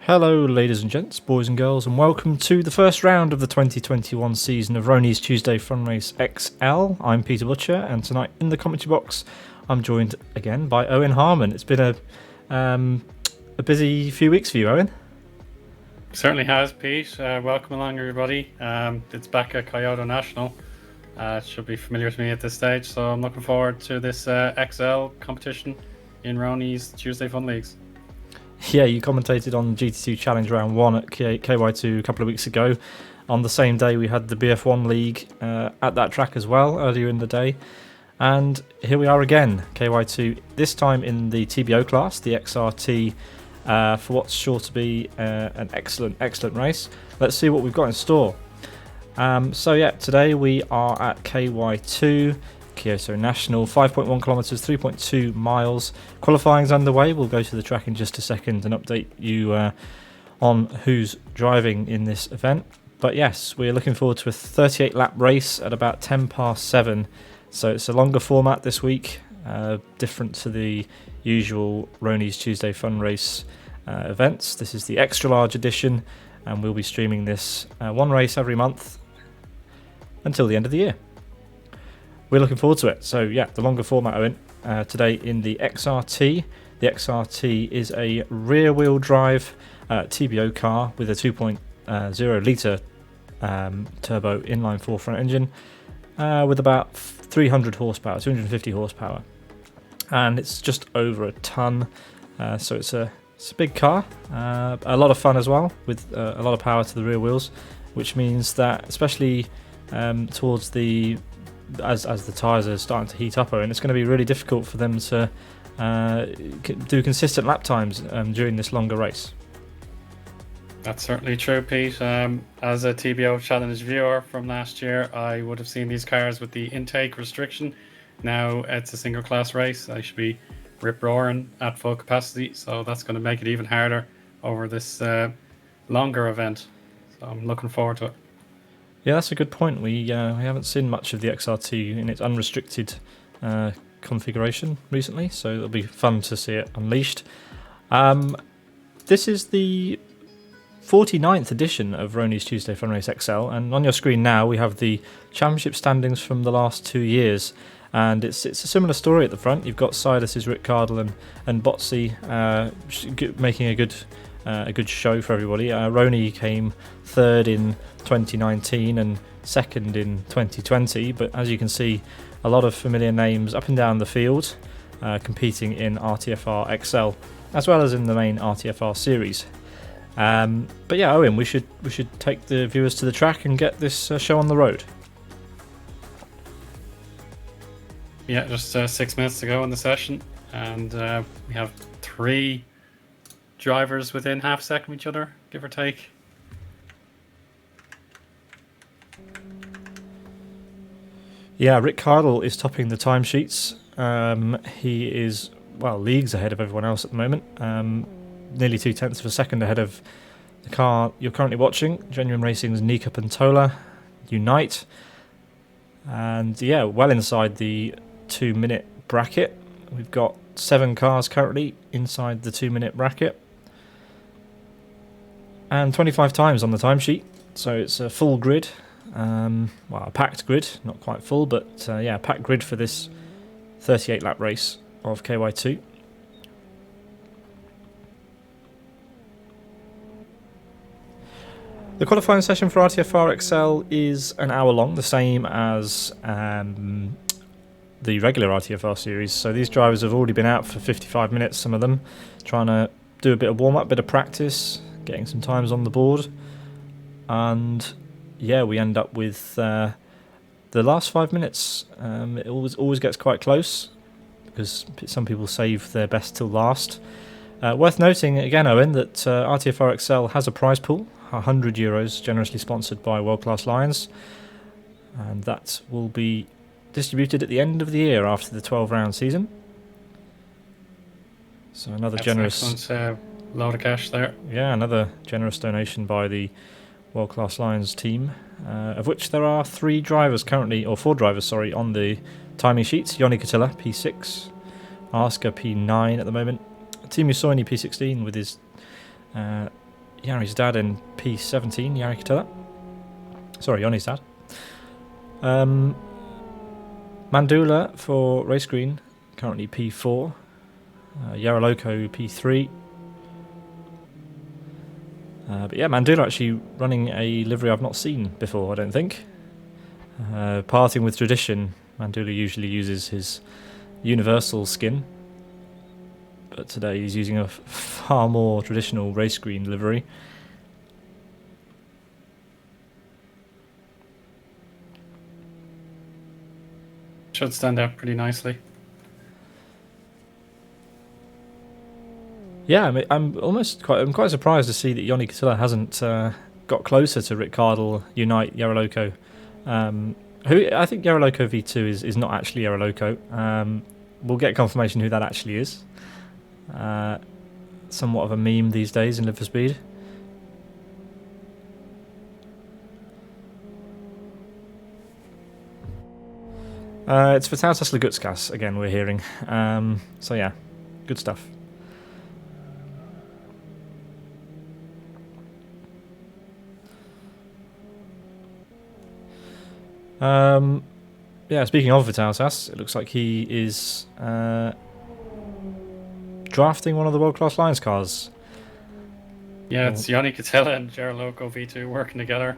Hello ladies and gents, boys and girls, and welcome to the first round of the 2021 season of Rony's Tuesday Fun Race XL. I'm Peter Butcher, and tonight in the commentary box I'm joined again by Eoin Harmon. It's been a busy few weeks for you, Eoin. Certainly has, Pete. Welcome along, everybody. It's back at Kyoto National. It should be familiar to me at this stage, so I'm looking forward to this XL competition in Rony's Tuesday Fun Leagues. Yeah, you commentated on GT2 Challenge Round 1 at KY2 a couple of weeks ago. On the same day we had the BF1 League at that track as well, earlier in the day. And here we are again, KY2, this time in the TBO class, the XRT, for what's sure to be an excellent race. Let's see what we've got in store. Today we are at KY2, Kyoto National, 5.1 kilometers, 3.2 miles. Qualifying's underway. We'll go to the track in just a second and update you on who's driving in this event. But yes, we're looking forward to a 38 lap race at about 10 past 7. So it's a longer format this week, different to the usual Rony's Tuesday Fun Race events. This is the extra large edition, and we'll be streaming this one race every month until the end of the year. We're looking forward to it. So yeah, the longer format, Owen. Today in the XRT. The XRT is a rear-wheel drive TBO car with a 2.0 litre turbo inline-4 front engine with about 300 horsepower, 250 horsepower, and it's just over a ton. So it's a big car, a lot of fun as well, with a lot of power to the rear wheels, which means that especially towards the as the tyres are starting to heat up, and it's going to be really difficult for them to do consistent lap times during this longer race. That's certainly true, Pete. As a TBO Challenge viewer from last year, I would have seen these cars with the intake restriction. Now it's a single class race. I should be rip-roaring at full capacity, so that's going to make it even harder over this longer event. So I'm looking forward to it. Yeah, that's a good point. We haven't seen much of the XRT in its unrestricted configuration recently, so it'll be fun to see it unleashed. This is the 49th edition of Rony's Tuesday Fun Race XL, and on your screen now we have the championship standings from the last 2 years, and it's a similar story at the front. You've got Silas's Rick Cardle and Botsy making a good show for everybody. Rony came third in 2019 and second in 2020, but as you can see, a lot of familiar names up and down the field competing in RTFR XL as well as in the main RTFR series. But yeah, Owen, we should take the viewers to the track and get this show on the road. Yeah, just 6 minutes to go in the session, and we have 3 drivers within half a second of each other, give or take. Yeah, Rick Cardle is topping the timesheets. He is, leagues ahead of everyone else at the moment. Nearly 0.2 of a second ahead of the car you're currently watching, Genuine Racing's Nika Pantola Unite. And yeah, well inside the 2-minute bracket. We've got 7 cars currently inside the 2-minute bracket. And 25 times on the timesheet, so it's a full grid. A packed grid, not quite full, but a packed grid for this 38 lap race of KY2. The qualifying session for RTFR XL is an hour long, the same as the regular RTFR series. So these drivers have already been out for 55 minutes, some of them, trying to do a bit of warm-up, bit of practice, getting some times on the board. And yeah, we end up with the last 5 minutes. It always gets quite close because some people save their best till last. Worth noting again, Owen, that RTFR XL has a prize pool, €100, generously sponsored by World Class Lions, and that will be distributed at the end of the year after the 12-round season. So another generous load of cash there. Yeah, another generous donation by the World Class Lions team, of which there are 4 drivers on the timing sheets. Yoni Katila, P6, Aska, P9 at the moment, Timu Soini, P16 with his Yari's dad in P17, Yari Katilla. Sorry, Yoni's dad. Mandula for race green, currently P4. Yaraloco P3. But yeah, Mandula actually running a livery I've not seen before, I don't think. Parting with tradition, Mandula usually uses his universal skin, but today he's using a far more traditional race green livery. Should stand out pretty nicely. Yeah, I mean, I'm quite surprised to see that Yoni Katilla hasn't got closer to Rick Cardle, Unite, Yaraloco. Who I think Yaraloco V2 is not actually Yaraloco. We'll get confirmation who that actually is. Somewhat of a meme these days in Live for Speed. It's for Tesla Gutskas again. We're hearing. So yeah, good stuff. Yeah, speaking of Vitalsas, it looks like he is drafting one of the World Class Lions cars. Yeah, it's Yoni Katilla and Jaroloco V2 working together.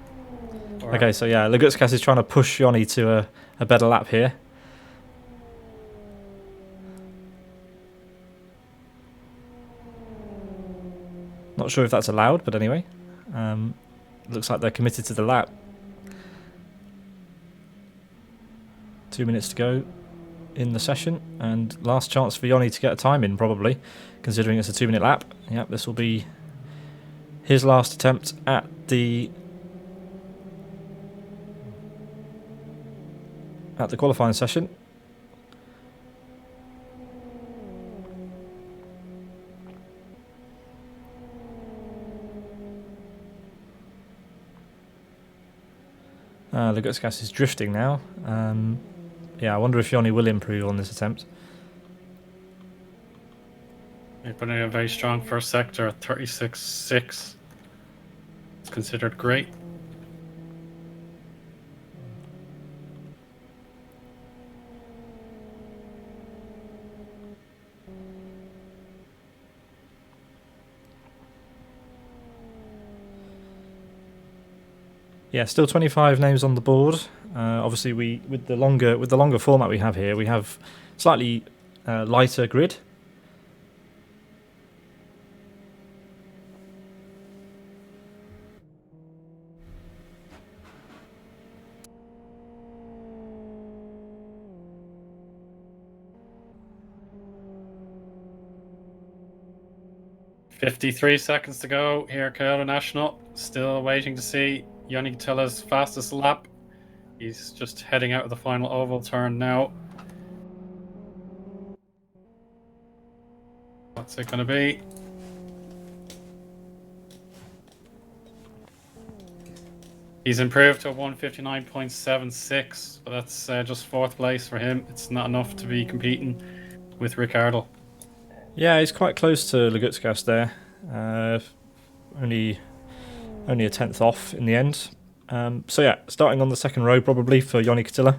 Okay, so yeah, Lagutskas is trying to push Yoni to a better lap here. Not sure if that's allowed, but anyway. Looks like they're committed to the lap. 2 minutes to go in the session, and last chance for Yoni to get a time in, probably, considering it's a 2 minute lap. Yep, this will be his last attempt at the qualifying session. Lagutskas is drifting now. Yeah, I wonder if Yoni will improve on this attempt. They put in a very strong first sector at 36.6. It's considered great. Yeah, still 25 names on the board. Obviously, with the longer format we have here, we have slightly lighter grid. .53 seconds to go here at Kyoto National. Still waiting to see Yoni Katilla's fastest lap. He's just heading out of the final oval turn now. What's it going to be? He's improved to 159.76, but that's just fourth place for him. It's not enough to be competing with Ricardo. Yeah, he's quite close to Lagutskas there. Only a tenth off in the end. So yeah, starting on the second row probably for Yoni Katilla.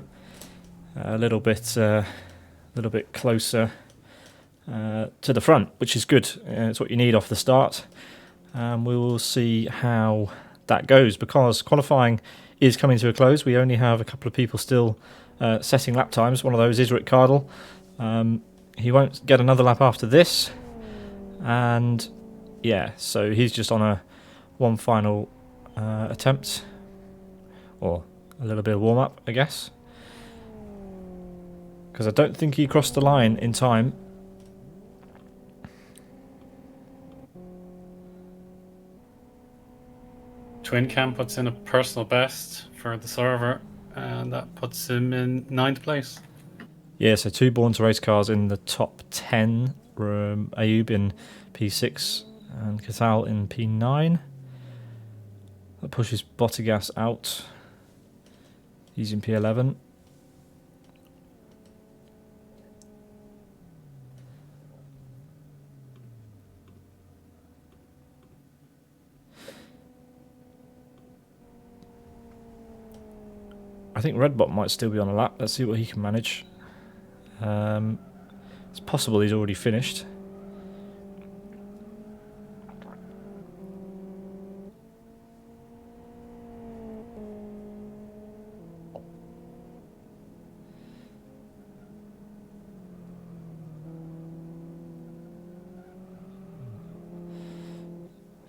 A little bit closer to the front, which is good. It's what you need off the start. We will see how that goes, because qualifying is coming to a close. We only have a couple of people still setting lap times. One of those is Rick Cardle. He won't get another lap after this, and yeah, so he's just on one final attempt, or a little bit of warm up, I guess, because I don't think he crossed the line in time. Twin Cam puts in a personal best for the server, and that puts him in 9th place. Yeah, so two Born to Race cars in the top 10. Ayub in P6 and Cathal in P9. That pushes Bottigas out. He's in P11. I think Redbot might still be on a lap. Let's see what he can manage. It's possible he's already finished.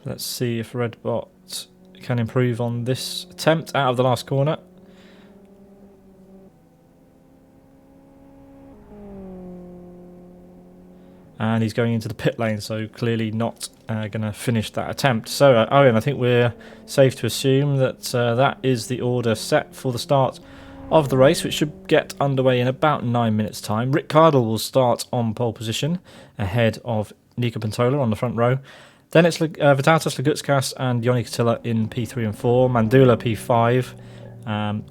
Let's see if Redbot can improve on this attempt out of the last corner. And he's going into the pit lane, so clearly not going to finish that attempt. So, Eoin, I think we're safe to assume that that is the order set for the start of the race, which should get underway in about 9 minutes' time. Rick Cardle will start on pole position, ahead of Nico Pantola on the front row. Then it's Vitatas Lagutskas and Yoni Katila in P3 and 4. Mandula P5.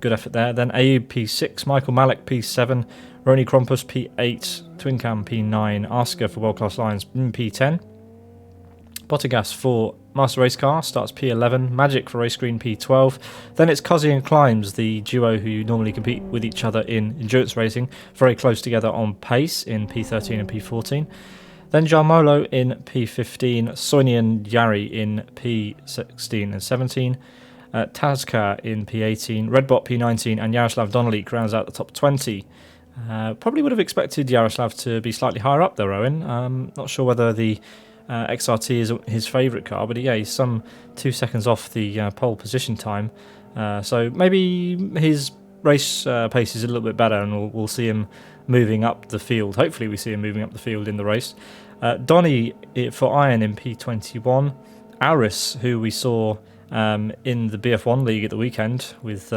Good effort there. Then Ayub P6. Michael Malik P7. Rony Krompus P8. Twincam P9. Asker for World Class Lions P10. Bottigas for Master Race Car starts P11. Magic for Race Green P12. Then it's Cozzy and Climbs, the duo who normally compete with each other in endurance racing, very close together on pace in P13 and P14. Then Jarmolo in P15, Soinian Yari in P16 and 17, Tazka in P18, Redbot P19, and Yaroslav Donnelly rounds out the top 20. Probably would have expected Yaroslav to be slightly higher up there, Owen. Not sure whether the XRT is his favourite car, but yeah, he's some 2 seconds off the pole position time. So maybe his race pace is a little bit better, and we'll see him moving up the field. Hopefully we see him moving up the field in the race. Donny for Iron in P21. Auris, who we saw in the BF1 League at the weekend, with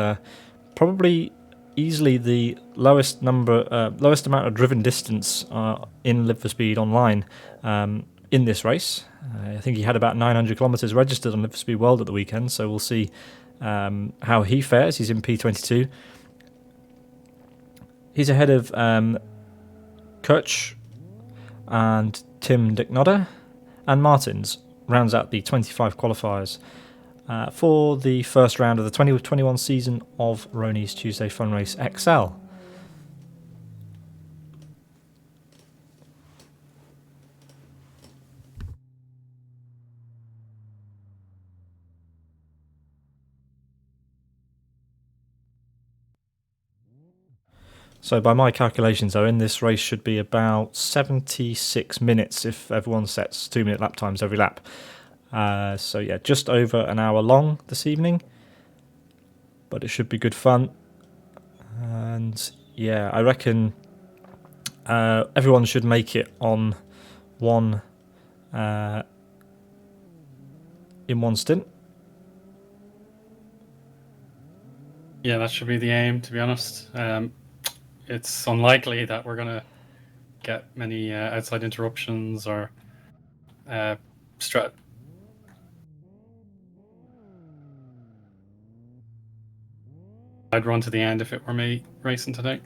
probably easily the lowest amount of driven distance in Live for Speed Online in this race. I think he had about 900 kilometres registered on Live for Speed World at the weekend, so we'll see how he fares. He's in P22. He's ahead of Kirch and Tim Dicknodder, and Martins rounds out the 25 qualifiers for the first round of the 2021 season of Rony's Tuesday Fun Race XL. So by my calculations, Owen, this race should be about 76 minutes if everyone sets 2-minute lap times every lap. So yeah, just over an hour long this evening, but it should be good fun. And yeah, I reckon everyone should make it on in one stint. Yeah, that should be the aim, to be honest. It's unlikely that we're going to get many outside interruptions or I'd run to the end if it were me racing today.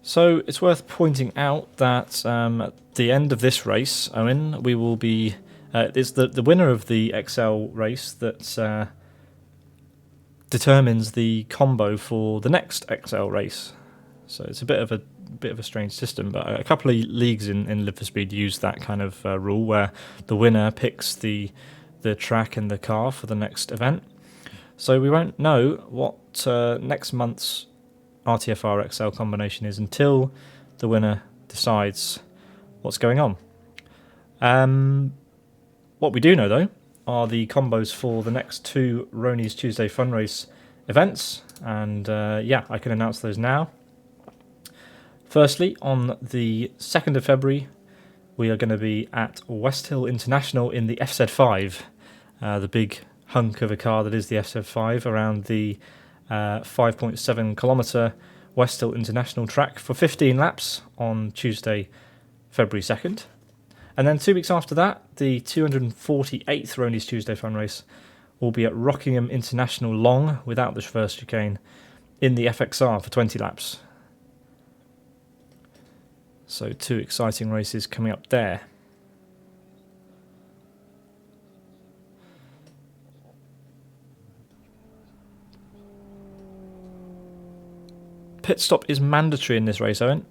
So it's worth pointing out that at the end of this race, Owen, we will be it's the winner of the XL race that determines the combo for the next XL race. So it's a bit of a strange system, but a couple of leagues in Live for Speed use that kind of rule where the winner picks the track and the car for the next event. So we won't know what next month's RTFR XL combination is until the winner decides what's going on. What we do know, though, are the combos for the next two Rony's Tuesday Fun Race events, and yeah, I can announce those now. Firstly, on the 2nd of February, we are going to be at West Hill International in the FZ5, the big hunk of a car that is the FZ5, around the 5.7 kilometre Westhill International Track for 15 laps on Tuesday, February 2nd. And then 2 weeks after that, the 248th Rony's Tuesday Fun Race will be at Rockingham International Long without the first chicane in the FXR for 20 laps. So 2 exciting races coming up there. Pit stop is mandatory in this race, Eoin.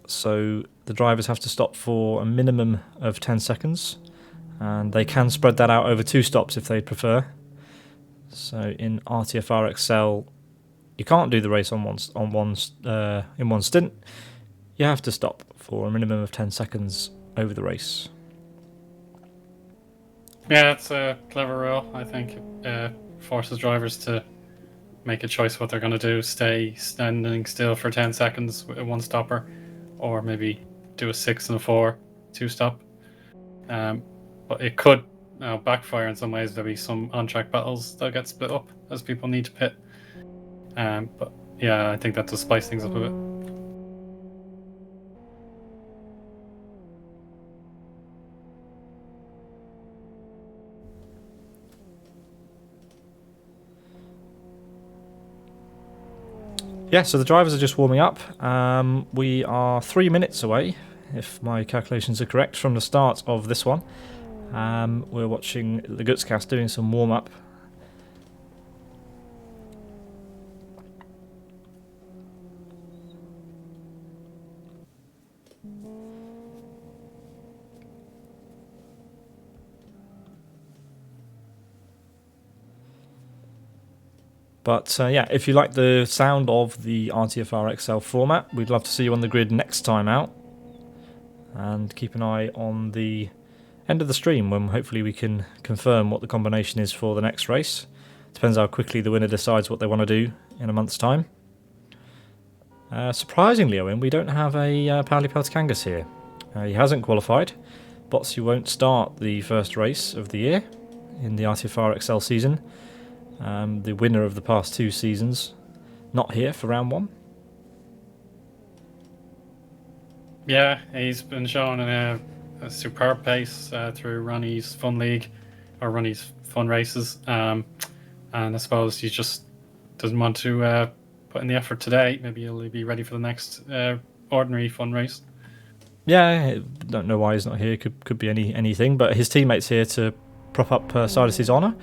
So the drivers have to stop for a minimum of 10 seconds, and they can spread that out over 2 stops if they prefer. So in RTFR XL, you can't do the race in one stint. You have to stop for a minimum of 10 seconds over the race. Yeah, it's a clever rule. I think forces drivers to make a choice what they're going to do: stay standing still for 10 seconds with a 1-stopper, or maybe do a 6 and a 4 2-stop. But it could backfire in some ways. There'll be some on-track battles that get split up as people need to pit. But yeah, I think that does spice things up a bit. Yeah, so the drivers are just warming up. We are 3 minutes away, if my calculations are correct, from the start of this one. We're watching the Gutscast doing some warm-up. But yeah, if you like the sound of the RTFR XL format, we'd love to see you on the grid next time out. And keep an eye on the end of the stream when hopefully we can confirm what the combination is for the next race. Depends how quickly the winner decides what they want to do in a month's time. Surprisingly, Eoin, we don't have a Pauli Peltikangas here. He hasn't qualified. Botsy won't start the first race of the year in the RTFR XL season. The winner of the past 2 seasons not here for round 1. Yeah, he's been showing a superb pace through Rony's Fun League, or Rony's Fun Races, and I suppose he just doesn't want to put in the effort today. Maybe he'll be ready for the next ordinary fun race. Yeah, I don't know why he's not here. Could be anything, but his teammate's here to prop up Silas's honour.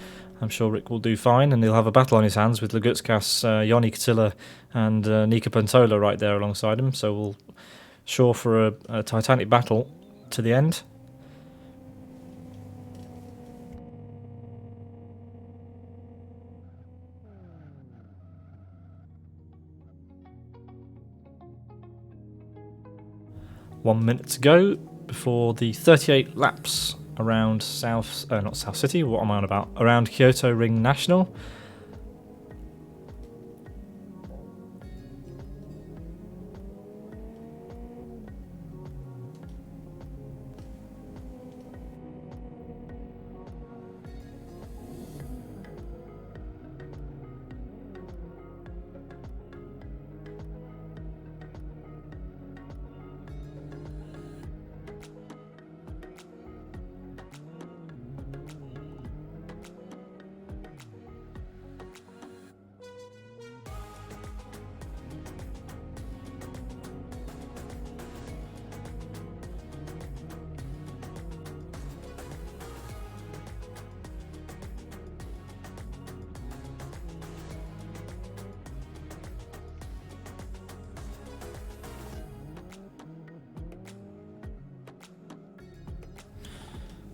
I'm sure Rick will do fine, and he'll have a battle on his hands with Lagutskas, Ioni Katila, and Nika Pantola right there alongside him. So we'll sure for a titanic battle to the end. One minute to go before the 38 laps around not South City, what am I on about? Around Kyoto Ring National.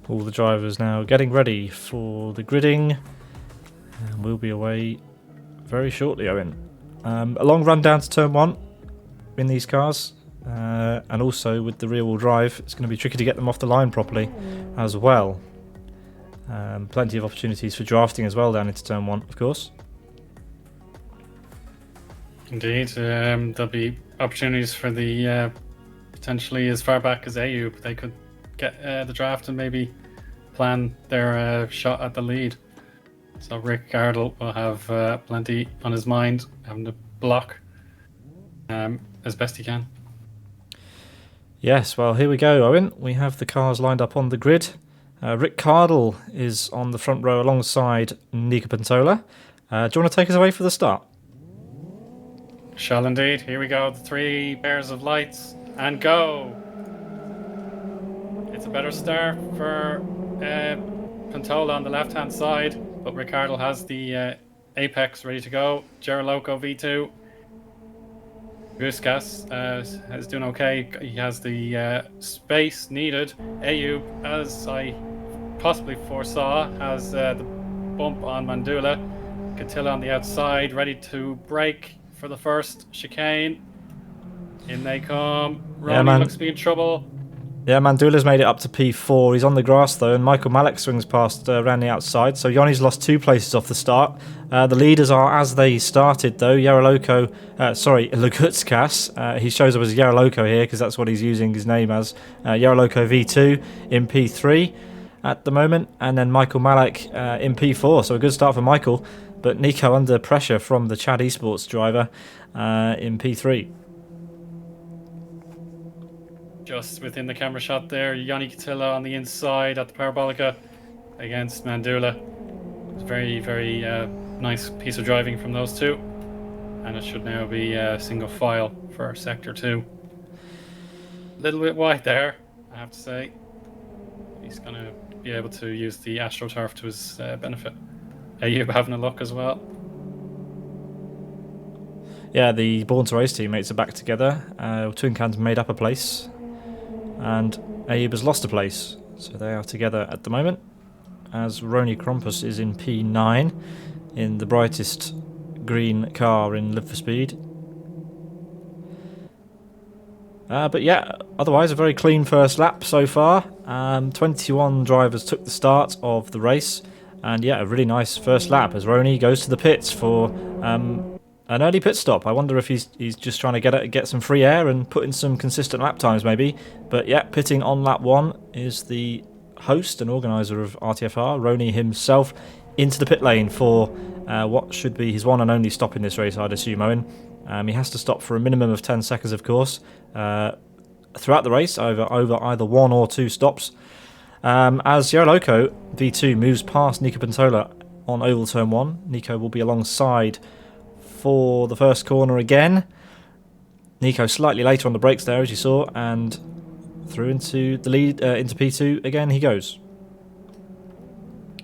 All the drivers now getting ready for the gridding, and we'll be away very shortly, Eoin. A long run down to turn 1 in these cars, and also with the rear-wheel drive, it's going to be tricky to get them off the line properly as well. Plenty of opportunities for drafting as well down into turn 1, of course. Indeed, there'll be opportunities for the potentially as far back as Ayub. They could get the draft and maybe plan their shot at the lead. So Rick Gardle will have plenty on his mind, having to block as best he can. Yes, well, here we go, Owen. We have the cars lined up on the grid. Rick Cardle is on the front row alongside Nico Pantola. Do you want to take us away for the start? Shall indeed. Here we go. The 3 pairs of lights and go. It's a better start for Pantola on the left-hand side, but Ricardo has the Apex ready to go. Geroloco V2. Guskas is doing okay. He has the space needed. Ayub, as I possibly foresaw, has the bump on Mandula. Catilla on the outside, ready to brake for the first chicane. In they come. Rony looks to be in trouble. Yeah, Mandula's made it up to P4. He's on the grass though, and Michael Malek swings past around the outside. So Eoin's lost 2 places off the start. The leaders are as they started though. Lagutskas. He shows up as Yaroloco here because that's what he's using his name as. Yaroloco V2 in P3 at the moment, and then Michael Malek in P4. So a good start for Michael, but Nico under pressure from the Chad Esports driver in P3. Just within the camera shot there, Yanni Catilla on the inside at the Parabolica against Mandula. It's a very, very nice piece of driving from those two. And it should now be single file for Sector 2. A little bit wide there, I have to say. He's going to be able to use the AstroTurf to his benefit. Ayub having a look as well. Yeah, the Born to Race teammates are back together. Twin Cans made up a place, and Ayub has lost a place. So they are together at the moment, as Rony Krompus is in P9 in the brightest green car in Live for Speed. But yeah, otherwise a very clean first lap so far. 21 drivers took the start of the race, and yeah, a really nice first lap as Rony goes to the pits for an early pit stop. I wonder if he's just trying to get some free air and put in some consistent lap times maybe. But yeah, pitting on lap 1 is the host and organiser of RTFR, Rony himself, into the pit lane for what should be his one and only stop in this race, I'd assume, Owen. He has to stop for a minimum of 10 seconds, of course, throughout the race, over either 1 or 2 stops. As Yaroloco V2 moves past Nico Pantola on oval turn 1, Nico will be alongside for the first corner again. Nico slightly later on the brakes there, as you saw, and through into the lead, into P2 again he goes.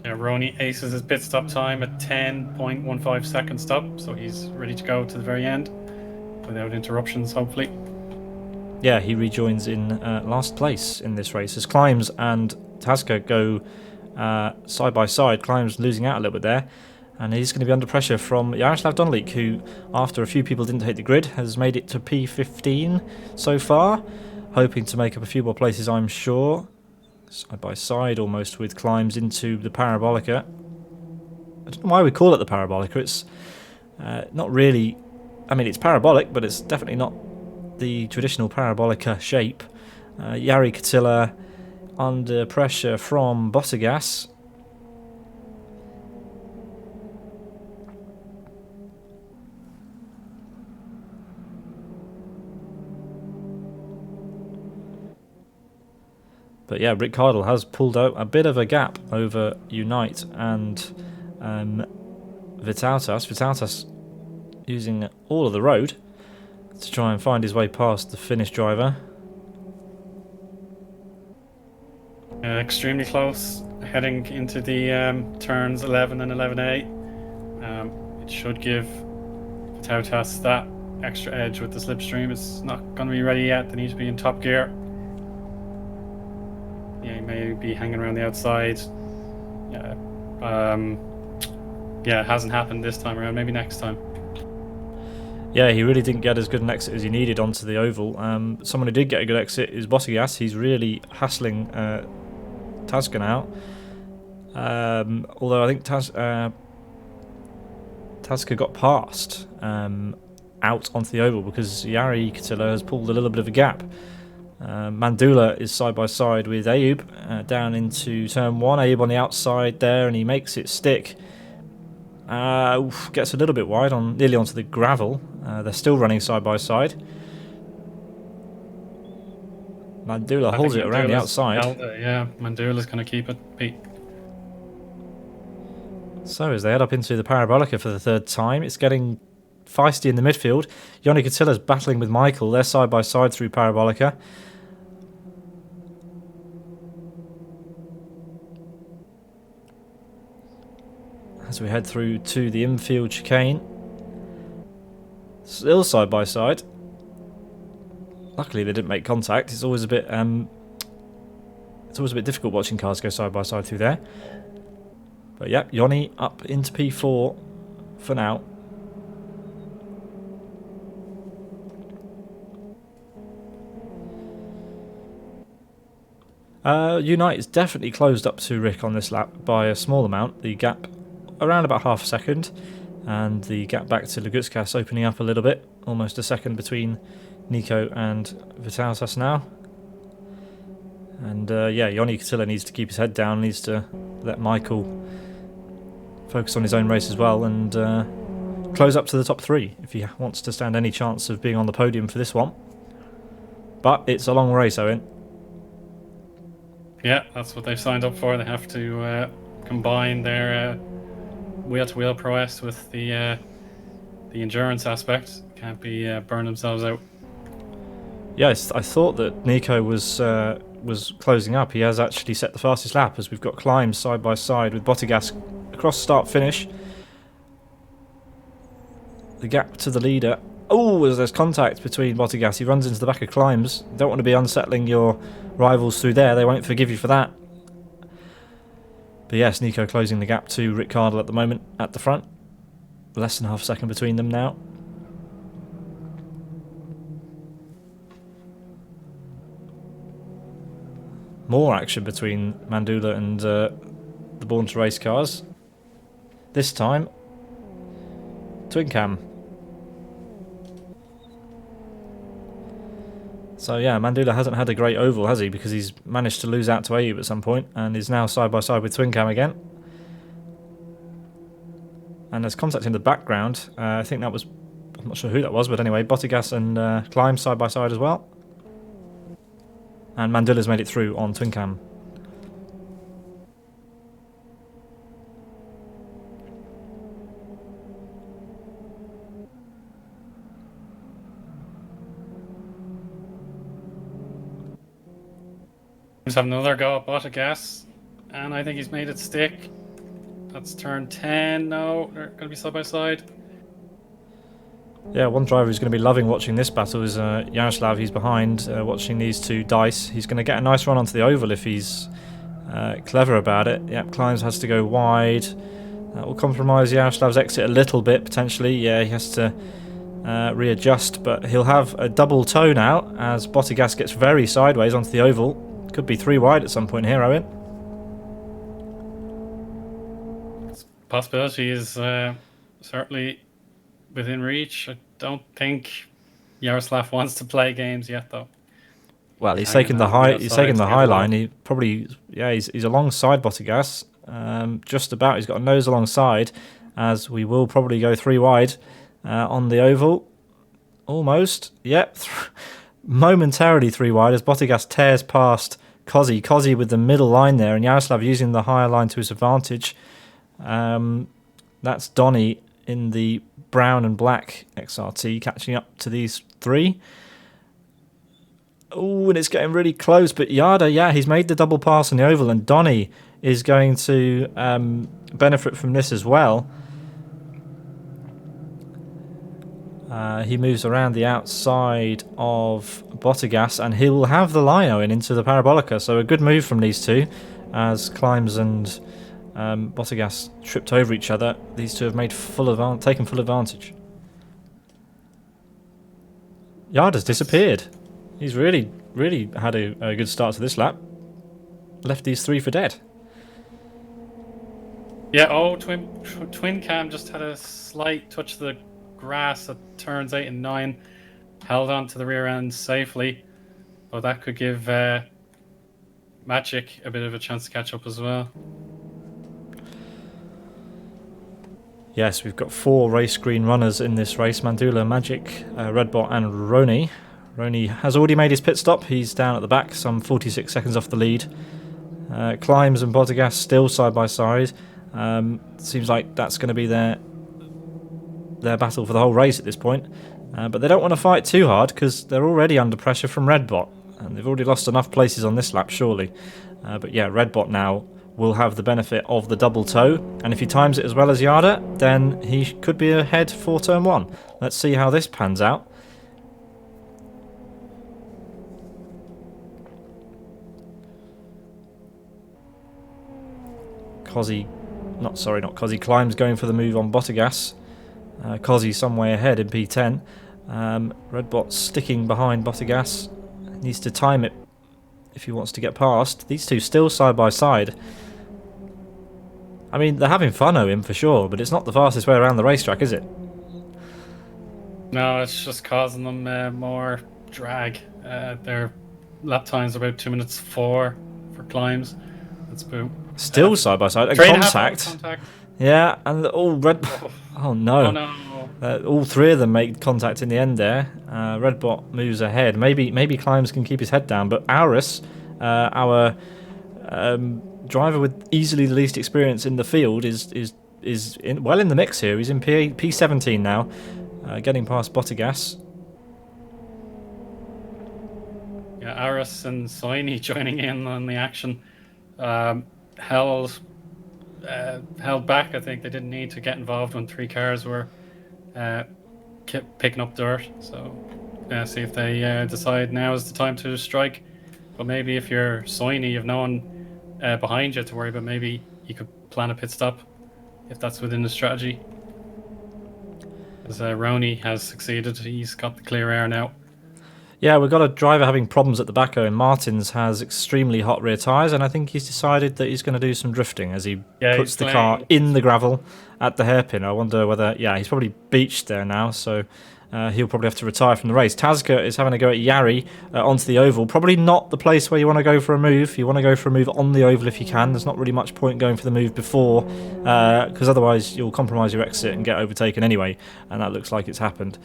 Yeah, Rony aces his pit stop time at 10.15 second stop, so he's ready to go to the very end without interruptions, hopefully. Yeah, he rejoins in last place in this race as Climbs and Tasca go side by side. Climbs losing out a little bit there, and he's going to be under pressure from Yaroslav Donlik, who, after a few people didn't take the grid, has made it to P15 so far, hoping to make up a few more places, I'm sure. Side by side almost with Climbs into the Parabolica. I don't know why we call it the Parabolica. It's not really... I mean, it's parabolic, but it's definitely not the traditional Parabolica shape. Yari Catilla under pressure from Bottigas. But yeah, Rick Cardle has pulled out a bit of a gap over Unite and Vitautas. Vitautas using all of the road to try and find his way past the Finnish driver. Extremely close, heading into the turns 11 and 11A. It should give Vitautas that extra edge with the slipstream. It's not going to be ready yet. They need to be in top gear. Yeah, he may be hanging around the outside. Yeah, it hasn't happened this time around. Maybe next time. Yeah, he really didn't get as good an exit as he needed onto the oval. Someone who did get a good exit is Bottigas. He's really hassling Tasca now. Although I think Tasca got past out onto the oval because Yari Catilla has pulled a little bit of a gap. Mandula is side by side with Ayub down into turn 1. Ayub on the outside there, and he makes it stick. Gets a little bit wide, nearly onto the gravel. They're still running side by side. Mandula holds it around the outside. Yeah, Mandula's going to keep it, Pete. So as they head up into the Parabolica for the third time, it's getting feisty in the midfield. Rony Catilla's battling with Michael. They're side by side through Parabolica. As we head through to the infield chicane, still side by side. Luckily they didn't make contact. It's always a bit difficult watching cars go side by side through there. But yep, Rony up into P4 for now. Unite is definitely closed up to Rick on this lap by a small amount. The gap around about half a second, and the gap back to Lagutskas opening up a little bit, almost a second between Nico and Vitalitas now. And yeah, Rony Catilla needs to keep his head down, needs to let Michael focus on his own race as well, and close up to the top 3 if he wants to stand any chance of being on the podium for this one. But it's a long race, Eoin. Yeah, that's what they've signed up for. They have to combine their wheel-to-wheel prowess with the endurance aspect. Can't be burn themselves out. Yes, I thought that Nico was closing up. He has actually set the fastest lap, as we've got climbs side by side with Bottigas across start finish. The gap to the leader. Oh, as there's contact between Bottigas, he runs into the back of climbs. Don't want to be unsettling your rivals through there. They won't forgive you for that. But yes, Nico closing the gap to Rick Cardle at the moment at the front. Less than half a second between them now. More action between Mandula and the Born to Race cars. This time, twin cam. So yeah, Mandula hasn't had a great oval, has he? Because he's managed to lose out to Ayub at some point and is now side by side with twin cam again. And there's contact in the background. I think that was, I'm not sure who that was, but anyway, Bottigas and Climb side by side as well. And Mandula's made it through on twin cam. He's having another go at Bottigas, and I think he's made it stick. That's turn 10. No, they're going to be side by side. Yeah, one driver who's going to be loving watching this battle is Yaroslav. He's behind, watching these two dice. He's going to get a nice run onto the oval if he's clever about it. Yep, Climbs has to go wide. That will compromise Yaroslav's exit a little bit, potentially. Yeah, he has to readjust, but he'll have a double toe now as Bottigas gets very sideways onto the oval. Could be 3 wide at some point here, Eoin. Possibility is certainly within reach. I don't think Yaroslav wants to play games yet, though. Well, he's taken the high. He's taken the high line. He probably, yeah, he's alongside Bottigas, just about. He's got a nose alongside, as we will probably go 3 wide on the oval. Almost, yep, momentarily 3 wide as Bottigas tears past Kozzy. Kozzy with the middle line there, and Yaroslav using the higher line to his advantage. That's Donny in the brown and black XRT catching up to these 3. Oh, and it's getting really close, but Yada, yeah, he's made the double pass on the oval, and Donny is going to benefit from this as well. He moves around the outside of Bottigas, and he will have the line Eoin into the Parabolica. So a good move from these two, as Climbs and Bottigas tripped over each other. These two have made taken full advantage. Yada's disappeared. He's really had a good start to this lap. Left these 3 for dead. Yeah, twin cam just had a slight touch of the grass at turns 8 and 9. Held on to the rear end safely. But that could give Magic a bit of a chance to catch up as well. Yes, we've got 4 race green runners in this race: Mandula, Magic, Redbot, and Rony. Rony has already made his pit stop. He's down at the back, some 46 seconds off the lead. Climbs and Bottergas still side by side. Seems like that's going to be their battle for the whole race at this point. But they don't want to fight too hard because they're already under pressure from Redbot, and they've already lost enough places on this lap, surely. But yeah, Redbot now will have the benefit of the double toe, and if he times it as well as Yada, then he could be ahead for turn 1. Let's see how this pans out. Climbs going for the move on Bottergas. Cozzy some way ahead in P10. Redbot sticking behind Bottergas. Needs to time it if he wants to get past. These two still side by side. I mean, they're having fun, Eoin, for sure, but it's not the fastest way around the racetrack, is it? No, it's just causing them more drag. Their lap times are about 2 minutes 4 for climbs. That's about still side by side. Contact. Yeah, and all Red. Oh no! Oh no! All 3 of them make contact in the end there. Redbot moves ahead. Maybe Climbs can keep his head down, but Aurus, our driver with easily the least experience in the field, is well in the mix here. He's in P17 now, getting past Bottergas. Yeah, Aurus and Soini joining in on the action. Held back. I think they didn't need to get involved when 3 cars were kept picking up dirt. So see if they decide now is the time to strike. But maybe if you're Soini, you've no one behind you to worry about. Maybe you could plan a pit stop if that's within the strategy. As Rony has succeeded, he's got the clear air now. Yeah, we've got a driver having problems at the back, and Martins has extremely hot rear tyres, and I think he's decided that he's going to do some drifting as he puts the car in the gravel at the hairpin. I wonder whether, yeah, he's probably beached there now, so he'll probably have to retire from the race. Tazka is having a go at Yari onto the oval. Probably not the place where you want to go for a move. You want to go for a move on the oval if you can. There's not really much point going for the move before, because otherwise you'll compromise your exit and get overtaken anyway, and that looks like it's happened.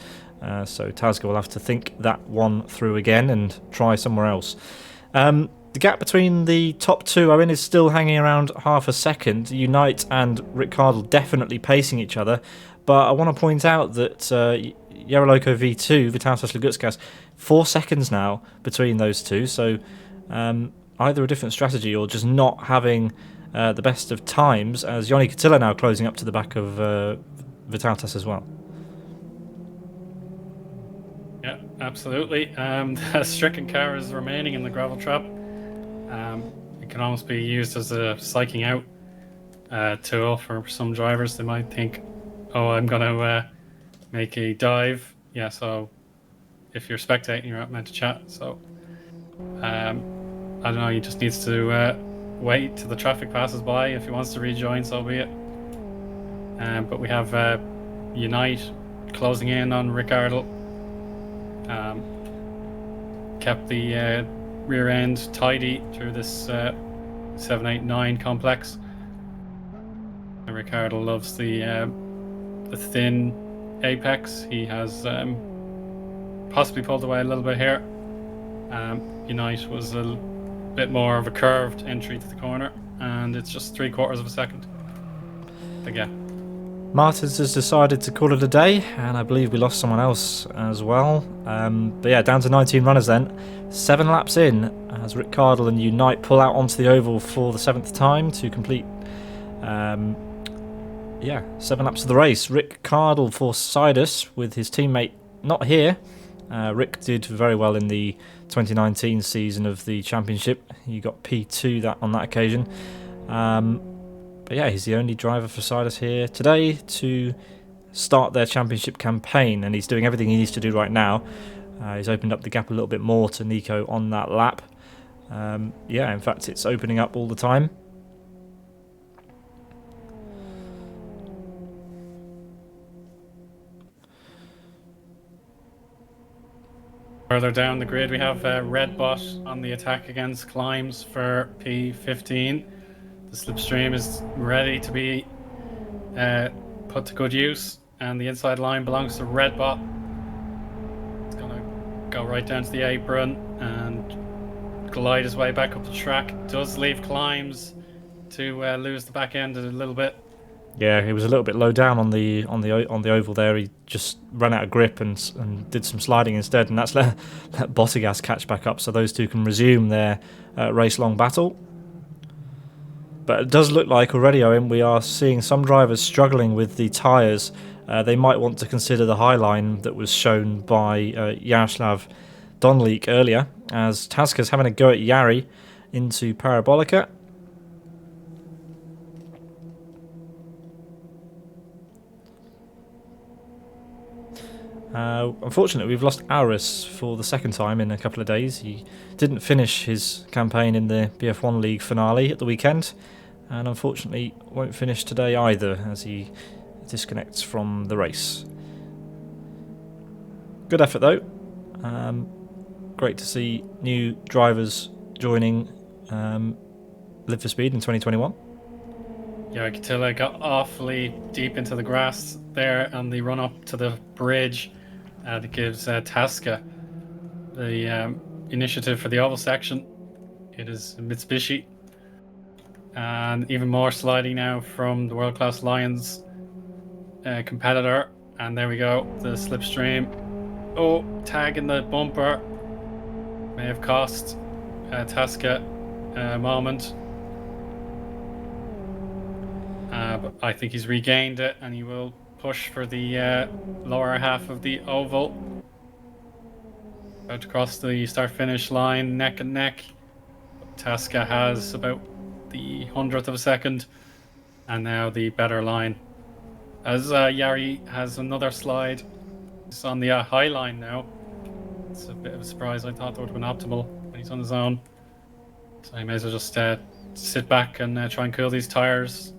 So Tazka will have to think that one through again and try somewhere else. The gap between the top 2, Eoin, is still hanging around half a second. Unite and Rick Cardle definitely pacing each other, but I want to point out that Yaroloco V2, Vitautas Lugutskas, 4 seconds now between those two, so either a different strategy or just not having the best of times, as Yoni Katila now closing up to the back of Vitautas as well. Yeah, absolutely. The stricken car is remaining in the gravel trap. It can almost be used as a psyching out tool for some drivers. They might think, oh, I'm going to make a dive. Yeah, so if you're spectating, you're not meant to chat. So, I don't know, he just needs to wait till the traffic passes by. If he wants to rejoin, so be it. But we have Unite closing in on Ricardo. Kept the rear end tidy through this 789 complex. And Ricardo loves the thin apex. He has possibly pulled away a little bit here. Unite was a bit more of a curved entry to the corner, and it's just 3/4 of a second. But yeah. Martins has decided to call it a day, and I believe we lost someone else as well. But yeah, down to 19 runners then. 7 laps in as Rick Cardle and Unite pull out onto the oval for the 7th time to complete 7 laps of the race. Rick Cardle for Sidus with his teammate not here. Rick did very well in the 2019 season of the championship. He got P2 on that occasion. But yeah, he's the only driver for Sidus here today to start their championship campaign, and he's doing everything he needs to do right now. He's opened up the gap a little bit more to Nico on that lap. In fact, it's opening up all the time. Further down the grid, we have Redbot on the attack against Climbs for P15. The slipstream is ready to be put to good use, and the inside line belongs to Red Bot. It's gonna go right down to the apron and glide his way back up the track. Does leave climbs to lose the back end a little bit. Yeah, he was a little bit low down on the oval there. He just ran out of grip and did some sliding instead, and that's let Bottigas catch back up, so those two can resume their race-long battle. But it does look like already, Eoin, we are seeing some drivers struggling with the tyres. They might want to consider the high line that was shown by Jaroslav Donlik earlier, as Tasca's having a go at Yari into Parabolica. Unfortunately, we've lost Auris for the second time in a couple of days. He didn't finish his campaign in the BF1 League finale at the weekend, and unfortunately won't finish today either as he disconnects from the race. Good effort though. Great to see new drivers joining Live for Speed in 2021. Yeah, I could tell I got awfully deep into the grass there on the run up to the bridge. That gives Tasca the initiative for the oval section. It is Mitsubishi. And even more sliding now from the World Class Lions competitor. And there we go, the slipstream. Oh, tag in the bumper. May have cost Tasca a moment. But I think he's regained it, and he will push for the lower half of the oval. About to cross the start-finish line, neck and neck. Tasca has about the 100th of a second, and now the better line. As Yari has another slide, he's on the high line now. It's a bit of a surprise. I thought that would have been optimal when he's on his own. So he may as well just sit back and try and cool these tires.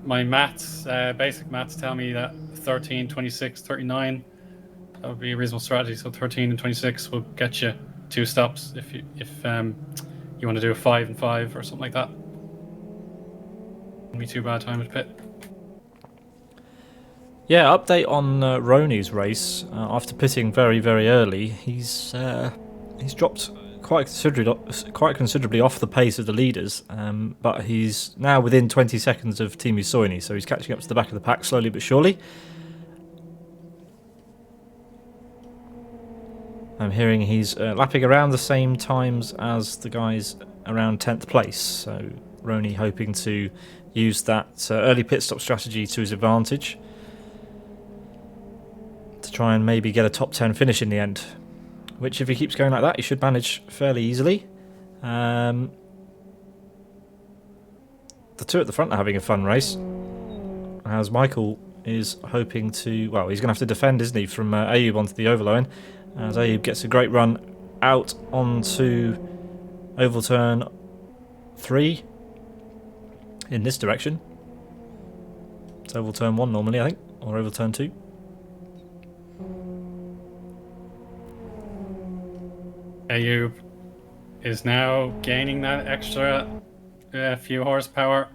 My maths, basic maths, tell me that 13, 26, 39, that would be a reasonable strategy. So 13 and 26 will get you 2 stops if you want to do a 5 and 5 or something like that. Wouldn't be too bad time to pit. Yeah, update on Rony's race. After pitting very, very early, he's dropped quite considerably off the pace of the leaders, but he's now within 20 seconds of Team Eoin, so he's catching up to the back of the pack slowly but surely. I'm hearing he's lapping around the same times as the guys around 10th place, so Rony hoping to use that early pit stop strategy to his advantage to try and maybe get a top 10 finish in the end, which if he keeps going like that he should manage fairly easily. The two at the front are having a fun race, as Michael is hoping to, well, he's going to have to defend, isn't he, from Ayub onto the oval line, as Ayub gets a great run out onto oval turn 3 in this direction. It's oval turn 1 normally, I think, or oval turn 2. Ayub is now gaining that extra few horsepower,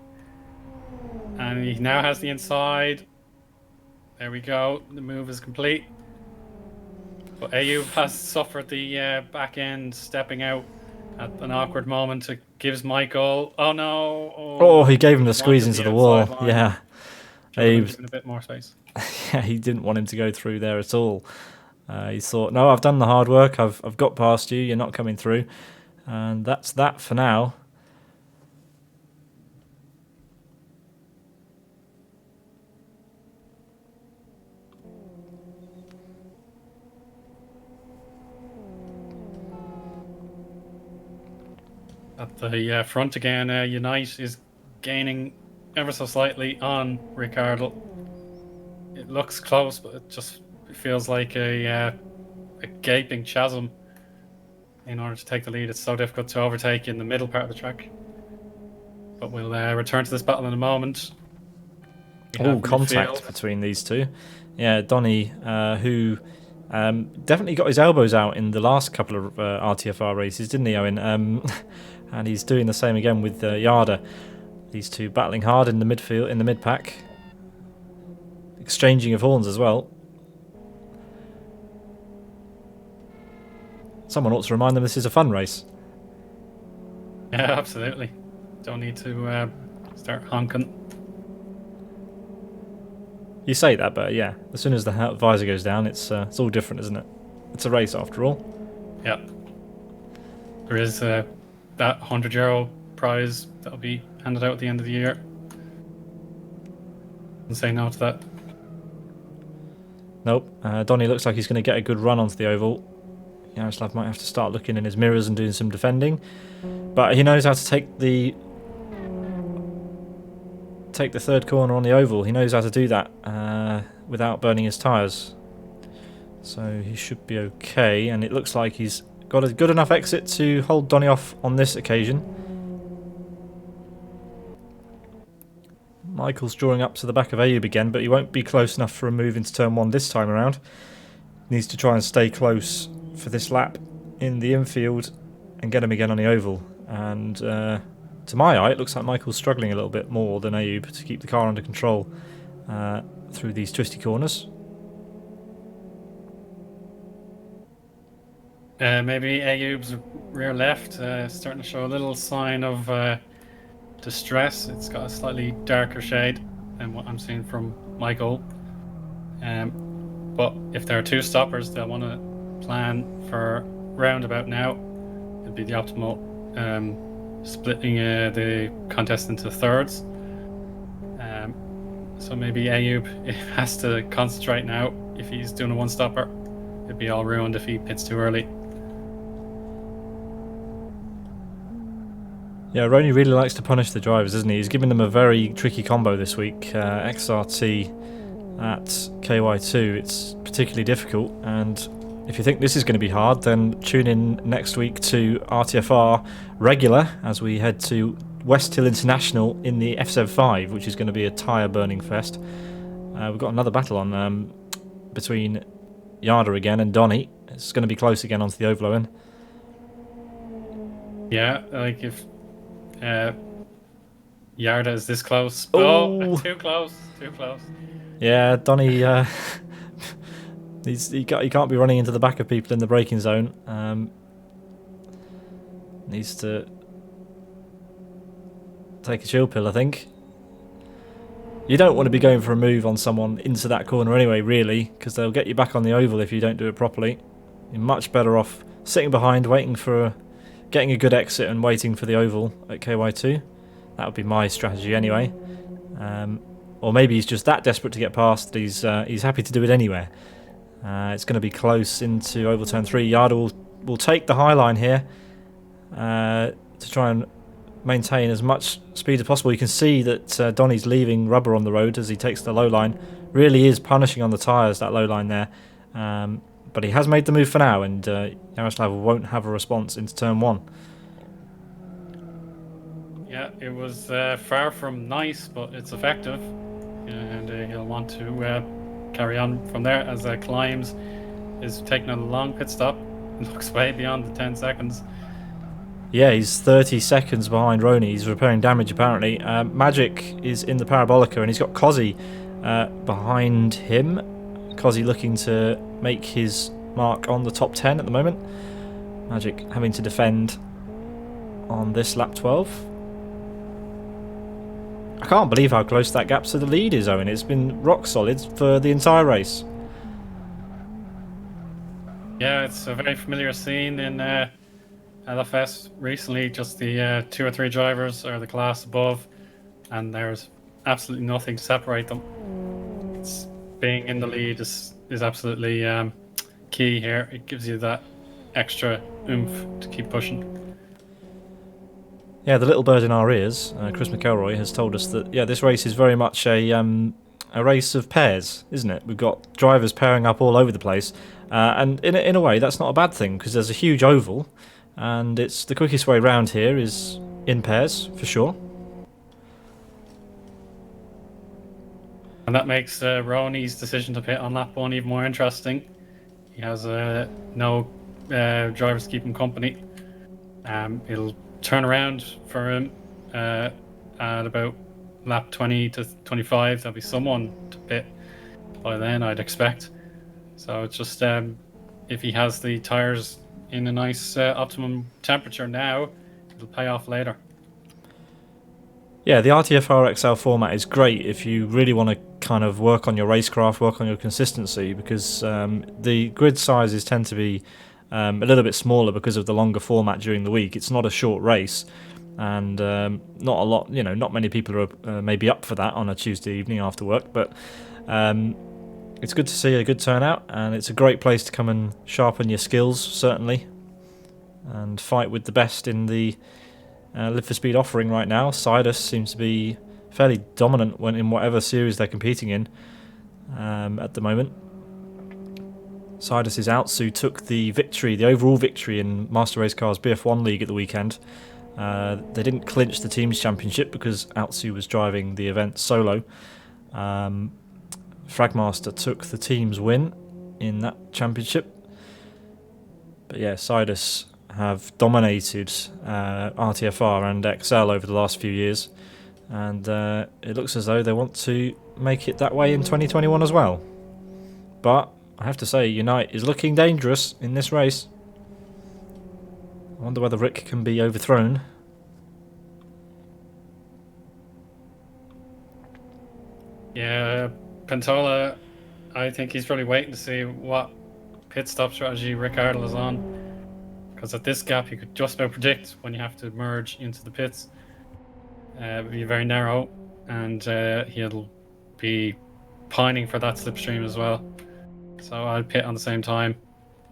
and he now has the inside. There we go, the move is complete. But Ayub has suffered the back end stepping out at an awkward moment. It gives Michael, oh no, oh he gave him the squeeze into the wall. Yeah, Ayub a bit more space. Yeah, he didn't want him to go through there at all. He thought, no, I've done the hard work, I've got past you, you're not coming through. And that's that for now. At the front again, Unite is gaining ever so slightly on Ricciardo. It looks close, but it just feels like a gaping chasm in order to take the lead. It's so difficult to overtake in the middle part of the track. But we'll return to this battle in a moment. Oh, contact between these two. Yeah, Donny, who definitely got his elbows out in the last couple of RTFR races, didn't he, Eoin? And he's doing the same again with Yada. These two battling hard in the midfield, in the mid-pack. exchanging of horns as well. Someone ought to remind them this is a fun race. Yeah, absolutely. Don't need to start honking. You say that, but yeah, as soon as the visor goes down, it's all different, isn't it? It's a race after all. Yeah. There is that €100 prize that'll be handed out at the end of the year. And say no to that. Nope. Donny looks like he's going to get a good run onto the oval. Yaroslav might have to start looking in his mirrors and doing some defending, but he knows how to take the third corner on the oval. He knows how to do that without burning his tyres. So he should be okay, and it looks like he's got a good enough exit to hold Donny off on this occasion. Michael's drawing up to the back of Ayub again, but he won't be close enough for a move into turn 1 this time around. He needs to try and stay close for this lap in the infield and get him again on the oval. And to my eye, it looks like Michael's struggling a little bit more than Ayub to keep the car under control through these twisty corners. Maybe Ayub's rear left starting to show a little sign of distress. It's got a slightly darker shade than what I'm seeing from Michael. But if there are two stoppers, they'll want to plan for roundabout now. It'd be the optimal splitting the contest into thirds. So maybe Ayub has to concentrate now. If he's doing a one-stopper, it'd be all ruined if he pits too early. Yeah, Rony really likes to punish the drivers, doesn't he? He's giving them a very tricky combo this week. XRT at KY2, it's particularly difficult, and if you think this is going to be hard, then tune in next week to RTFR regular as we head to West Hill International in the FZ5, which is going to be a tyre burning fest. We've got another battle on between Yarda again and Donny. It's going to be close again onto the oval, Eoin. Yeah, like if Yarda is this close. Ooh. Oh, too close. Yeah, Donny, he can't be running into the back of people in the braking zone. Needs to take a chill pill, I think. You don't want to be going for a move on someone into that corner anyway, really, because they'll get you back on the oval if you don't do it properly. You're much better off sitting behind, getting a good exit and waiting for the oval at KY2. That would be my strategy anyway. Or maybe he's just that desperate to get past that he's happy to do it anywhere. It's going to be close into oval turn 3. Yarda will take the high line here to try and maintain as much speed as possible. You can see that Donny's leaving rubber on the road as he takes the low line. Really is punishing on the tyres, that low line there. But he has made the move for now, and Yaroslav won't have a response into turn 1. Yeah, it was far from nice, but it's effective, and he'll want to carry on from there as climbs. Is taking a long pit stop. Looks way beyond the 10 seconds. Yeah, he's 30 seconds behind Rony. He's repairing damage apparently. Magic is in the Parabolica, and he's got Cozzy behind him. Cozzy looking to make his mark on the top 10 at the moment. Magic having to defend on this lap 12. I can't believe how close that gap to the lead is, Eoin. It's been rock solid for the entire race. Yeah, it's a very familiar scene in LFS recently. Just the 2 or 3 drivers are the class above, and there's absolutely nothing to separate them. It's being in the lead is absolutely key here. It gives you that extra oomph to keep pushing. Yeah, the little bird in our ears, Chris McElroy, has told us that this race is very much a race of pairs, isn't it? We've got drivers pairing up all over the place, and in a way that's not a bad thing because there's a huge oval, and it's the quickest way round here is in pairs for sure. And that makes Rony's decision to pit on lap 1 even more interesting. He has no drivers to keep him company. It'll turn around for him at about lap 20 to 25. There'll be someone to pit by then, I'd expect. So it's just if he has the tyres in a nice optimum temperature now, it'll pay off later. Yeah, the RTFR XL format is great if you really want to kind of work on your racecraft, work on your consistency, because the grid sizes tend to be a little bit smaller because of the longer format during the week. It's not a short race, and not a lot, not many people are maybe up for that on a Tuesday evening after work, but it's good to see a good turnout, and it's a great place to come and sharpen your skills, certainly, and fight with the best in the Live for Speed offering right now. Sidus seems to be fairly dominant in whatever series they're competing in at the moment. Sidus's Outsu took the victory, the overall victory in Master Race Cars BF1 League at the weekend. They didn't clinch the team's championship because Outsu was driving the event solo. Fragmaster took the team's win in that championship. But yeah, Sidus have dominated RTFR and XL over the last few years, and it looks as though they want to make it that way in 2021 as well. But I have to say, Unite is looking dangerous in this race. I wonder whether Rick can be overthrown. Yeah, Pentola, I think he's probably waiting to see what pit stop strategy Rick Ardle is on. Because at this gap, you could just about predict when you have to merge into the pits. It'll be very narrow, and he'll be pining for that slipstream as well. So I'll pit on the same time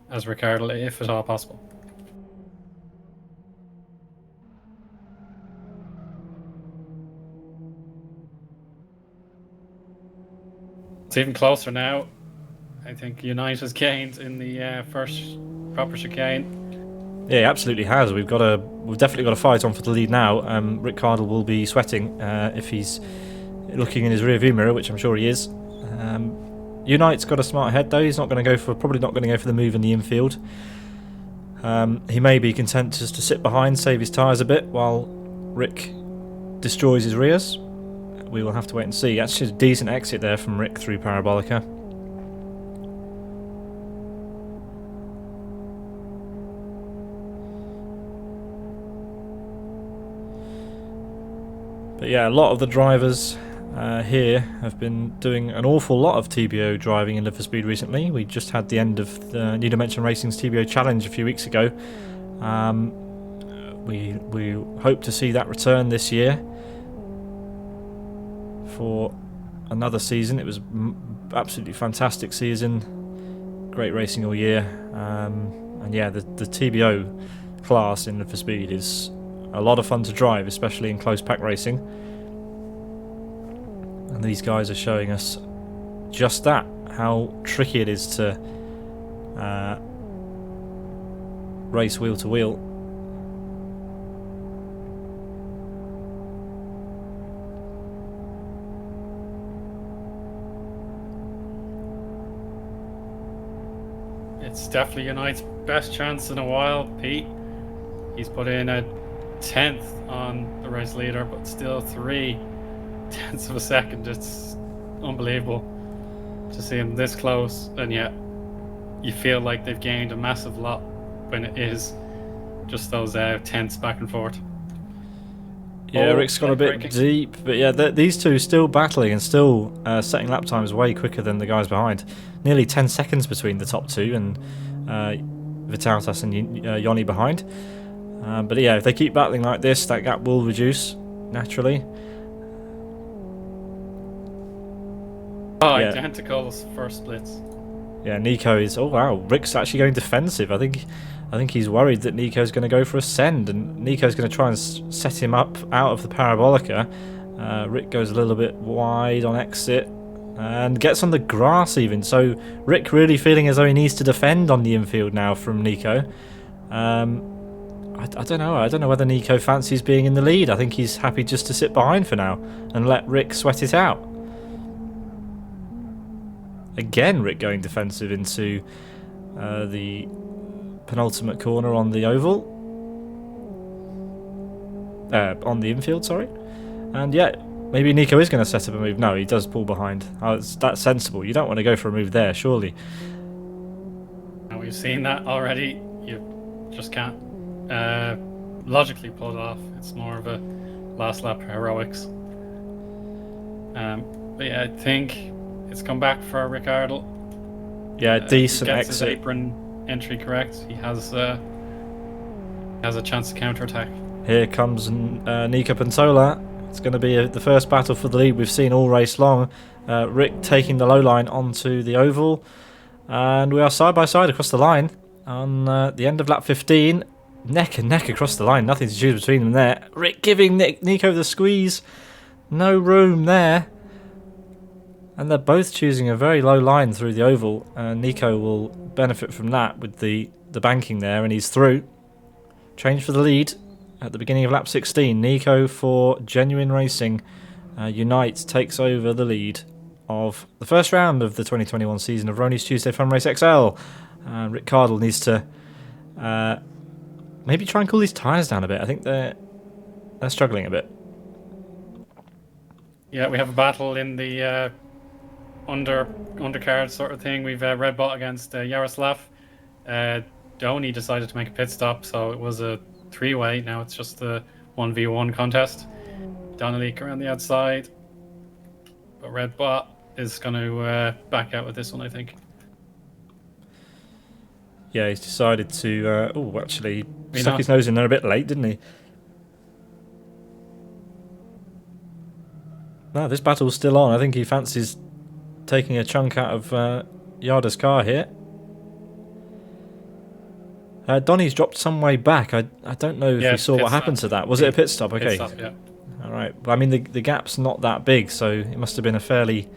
as Rick Ardle, if at all possible. It's even closer now. I think Unite has gained in the first proper chicane. Yeah, he absolutely has. We've definitely got a fight on for the lead now. Rick Cardle will be sweating if he's looking in his rearview mirror, which I'm sure he is. Unite's got a smart head though. He's probably not going to go for the move in the infield. He may be content just to sit behind, save his tyres a bit while Rick destroys his rears. We will have to wait and see. Actually, a decent exit there from Rick through Parabolica. But yeah, a lot of the drivers here have been doing an awful lot of TBO driving in Live for Speed recently. We just had the end of the New Dimension Racing's TBO Challenge a few weeks ago. We hope to see that return this year for another season. It was absolutely fantastic season, great racing all year, and yeah, the TBO class in Live for Speed is a lot of fun to drive, especially in close pack racing. And these guys are showing us just that, how tricky it is to race wheel to wheel. It's definitely Unite's best chance in a while, Pete. He's put in a 10th on the race leader, but still 0.3 of a second. It's unbelievable to see him this close, and yet you feel like they've gained a massive lot when it is just those tenths back and forth. Yeah, Rick's got a bit deep, but yeah, these two still battling and still setting lap times way quicker than the guys behind. Nearly 10 seconds between the top two, and Vitalitas and Eoin behind. But yeah, if they keep battling like this, that gap will reduce naturally. Oh, yeah. Identical first splits. Yeah, Nico is. Oh wow, Rick's actually going defensive. I think he's worried that Nico's going to go for a send, and Nico's going to try and set him up out of the Parabolica. Rick goes a little bit wide on exit and gets on the grass even. So Rick really feeling as though he needs to defend on the infield now from Nico. I don't know. I don't know whether Nico fancies being in the lead. I think he's happy just to sit behind for now and let Rick sweat it out. Again, Rick going defensive into the penultimate corner on the oval. On the infield, sorry. And yeah, Maybe Nico is going to set up a move. No, he does pull behind. Oh, that's sensible. You don't want to go for a move there, surely. And we've seen that already. You just can't logically pull it off. It's more of a last lap heroics. But yeah, I think it's come back for Ricciardo. Yeah, decent he gets exit. His apron entry correct. He has a chance to counter-attack. Here comes Nico Pantola. It's going to be the first battle for the lead we've seen all race long. Rick taking the low line onto the oval. And we are side by side across the line on the end of lap 15. Neck and neck across the line. Nothing to choose between them there. Rick giving Nico the squeeze. No room there. And they're both choosing a very low line through the oval. Nico will benefit from that with the banking there, and he's through. Change for the lead at the beginning of lap 16. Nico for Genuine Racing. Unite takes over the lead of the first round of the 2021 season of Rony's Tuesday Fun Race XL. Rick Cardle needs to maybe try and cool these tyres down a bit. I think they're struggling a bit. Yeah, we have a battle in the undercard sort of thing. We've Red Bot against Yaroslav. Rony decided to make a pit stop, so it was a three-way. Now it's just a 1v1 contest. Donnelly around the outside, but Red Bot is going to back out with this one, I think. Yeah, he's decided to... actually, stuck his nose in there a bit late, didn't he? No, this battle's still on. I think he fancies taking a chunk out of Yarda's car here. Donny's dropped some way back. I don't know if you saw what happened to that. Was it a pit stop? Okay. Pit stop, yeah. All right. But I mean, the gap's not that big, so it must have been a fairly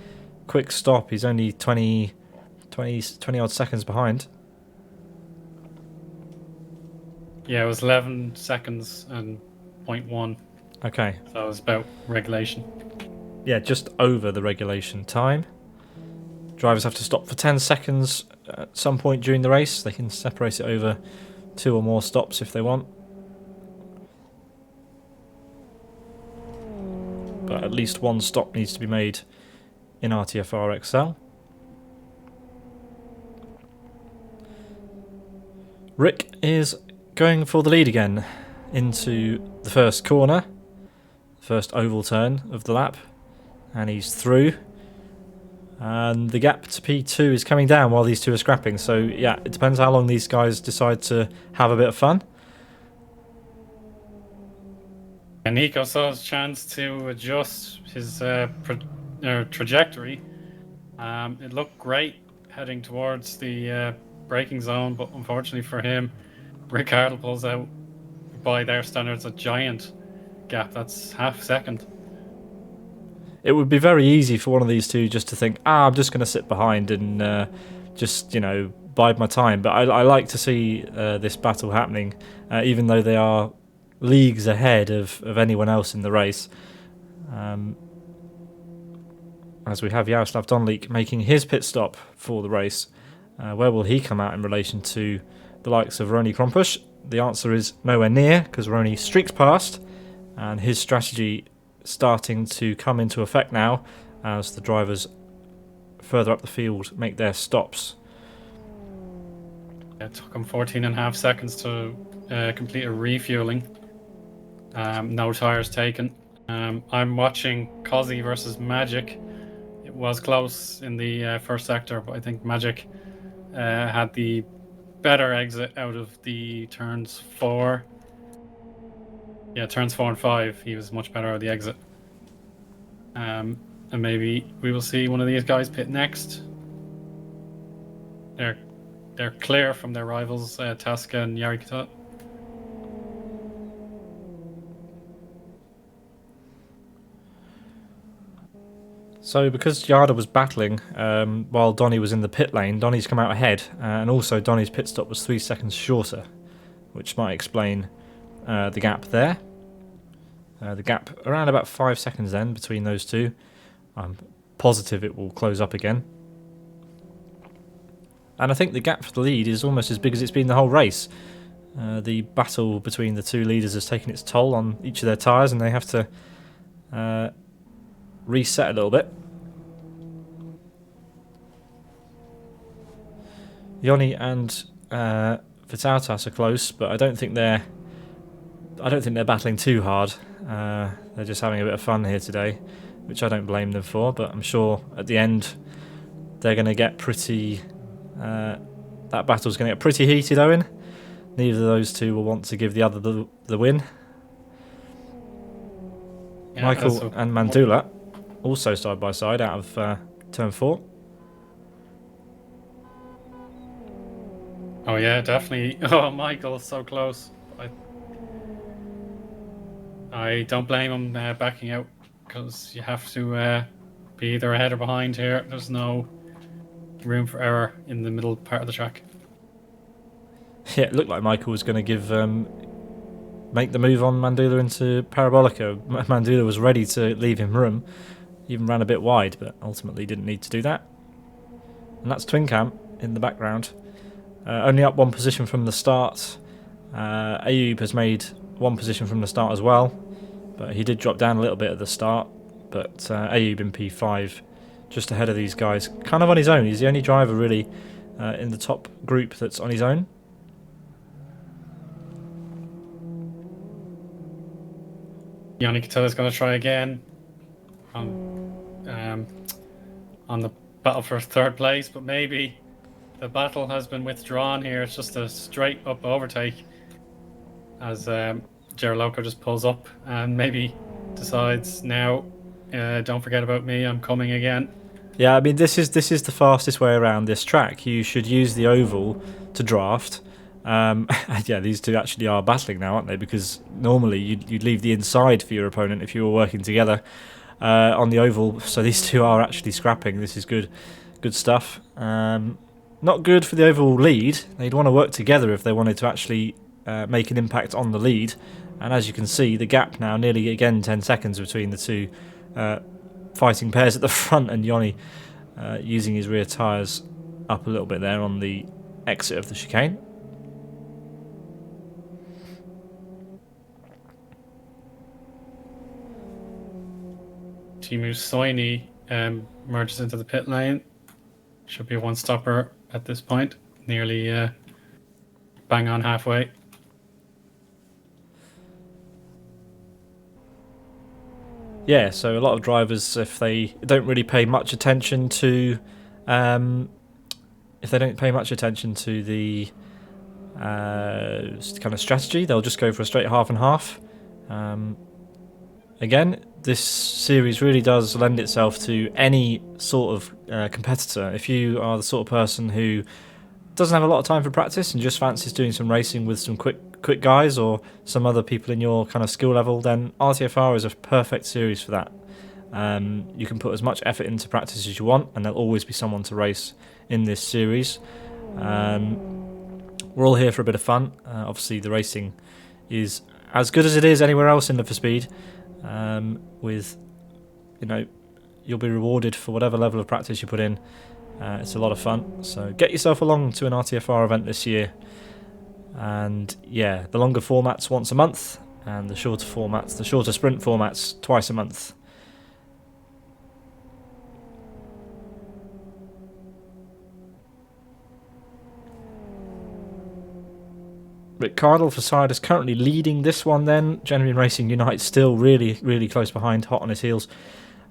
quick stop. He's only 20 odd seconds behind. Yeah, it was 11 seconds and 0.1. Okay. So it was about regulation. Yeah, just over the regulation time. Drivers have to stop for 10 seconds at some point during the race. They can separate it over 2 or more stops if they want. But at least one stop needs to be made in RTFR XL. Rick is going for the lead again into the first corner. First oval turn of the lap. And he's through. And the gap to P2 is coming down while these two are scrapping. So, yeah, it depends how long these guys decide to have a bit of fun. And Nico saw his chance to adjust his trajectory. It looked great heading towards the braking zone, but unfortunately for him, Ricciardo pulls out, by their standards, a giant gap. That's half a second. It would be very easy for one of these two just to think, I'm just going to sit behind and just, bide my time. But I like to see this battle happening, even though they are leagues ahead of anyone else in the race. As we have Jaroslav Donlik making his pit stop for the race. Where will he come out in relation to the likes of Rony Krompush? The answer is nowhere near, because Rony streaks past, and his strategy starting to come into effect now as the drivers further up the field make their stops. It took him 14.5 seconds to complete a refueling. No tyres taken. I'm watching Cozzy versus Magic. It was close in the first sector, but I think Magic had the better exit out of the turns 4. Yeah, turns 4 and 5, he was much better out of the exit. And maybe we will see one of these guys pit next. They're clear from their rivals, Tasca and Yarikata. So because Yarda was battling while Donny was in the pit lane, Donny's come out ahead, and also Donny's pit stop was 3 seconds shorter, which might explain the gap there. The gap around about 5 seconds then between those two. I'm positive it will close up again. And I think the gap for the lead is almost as big as it's been the whole race. The battle between the two leaders has taken its toll on each of their tyres, and they have to reset a little bit. Rony and Vitautas are close, but I don't think they're battling too hard. They're just having a bit of fun here today, which I don't blame them for. But I'm sure at the end they're going to get pretty. That battle's going to get pretty heated, Eoin. Neither of those two will want to give the other the win. Yeah, Michael and Mandula also side by side out of turn 4. Oh yeah, definitely. Oh, Michael, so close. I don't blame him backing out, because you have to be either ahead or behind here. There's no room for error in the middle part of the track. Yeah, it looked like Michael was going to make the move on Mandula into Parabolica. Mandula was ready to leave him room, even ran a bit wide, but ultimately didn't need to do that. And that's Twin Cam in the background. Only up 1 position from the start. Ayub has made 1 position from the start as well, but he did drop down a little bit at the start. But Ayub in P5, just ahead of these guys, kind of on his own. He's the only driver really in the top group that's on his own. Yanni Catilla's going to try again on the battle for 3rd place, but maybe the battle has been withdrawn here. It's just a straight up overtake as Loco just pulls up and maybe decides now, don't forget about me, I'm coming again. Yeah, I mean this is the fastest way around this track. You should use the oval to draft. Yeah, these two actually are battling now, aren't they? Because normally you'd leave the inside for your opponent if you were working together on the oval. So these two are actually scrapping. This is good stuff. Not good for the overall lead. They'd want to work together if they wanted to actually make an impact on the lead. And as you can see, the gap now nearly again 10 seconds between the two fighting pairs at the front, and Rony using his rear tyres up a little bit there on the exit of the chicane. Timu Soini merges into the pit lane. Should be a one-stopper at this point. Nearly bang on halfway. Yeah, so a lot of drivers, if they don't really pay much attention to, the kind of strategy, they'll just go for a straight half and half. Again, this series really does lend itself to any sort of competitor. If you are the sort of person who doesn't have a lot of time for practice and just fancies doing some racing with some quick guys or some other people in your kind of skill level, then RTFR is a perfect series for that. You can put as much effort into practice as you want, and there'll always be someone to race in this series. We're all here for a bit of fun. Obviously, the racing is as good as it is anywhere else in Live for Speed. With, you'll be rewarded for whatever level of practice you put in. It's a lot of fun, so get yourself along to an RTFR event this year. And yeah, the longer formats once a month, and the shorter sprint formats twice a month. Rick Cardle for Side is currently leading this one then. Genuine Racing Unite still really, really close behind, hot on his heels.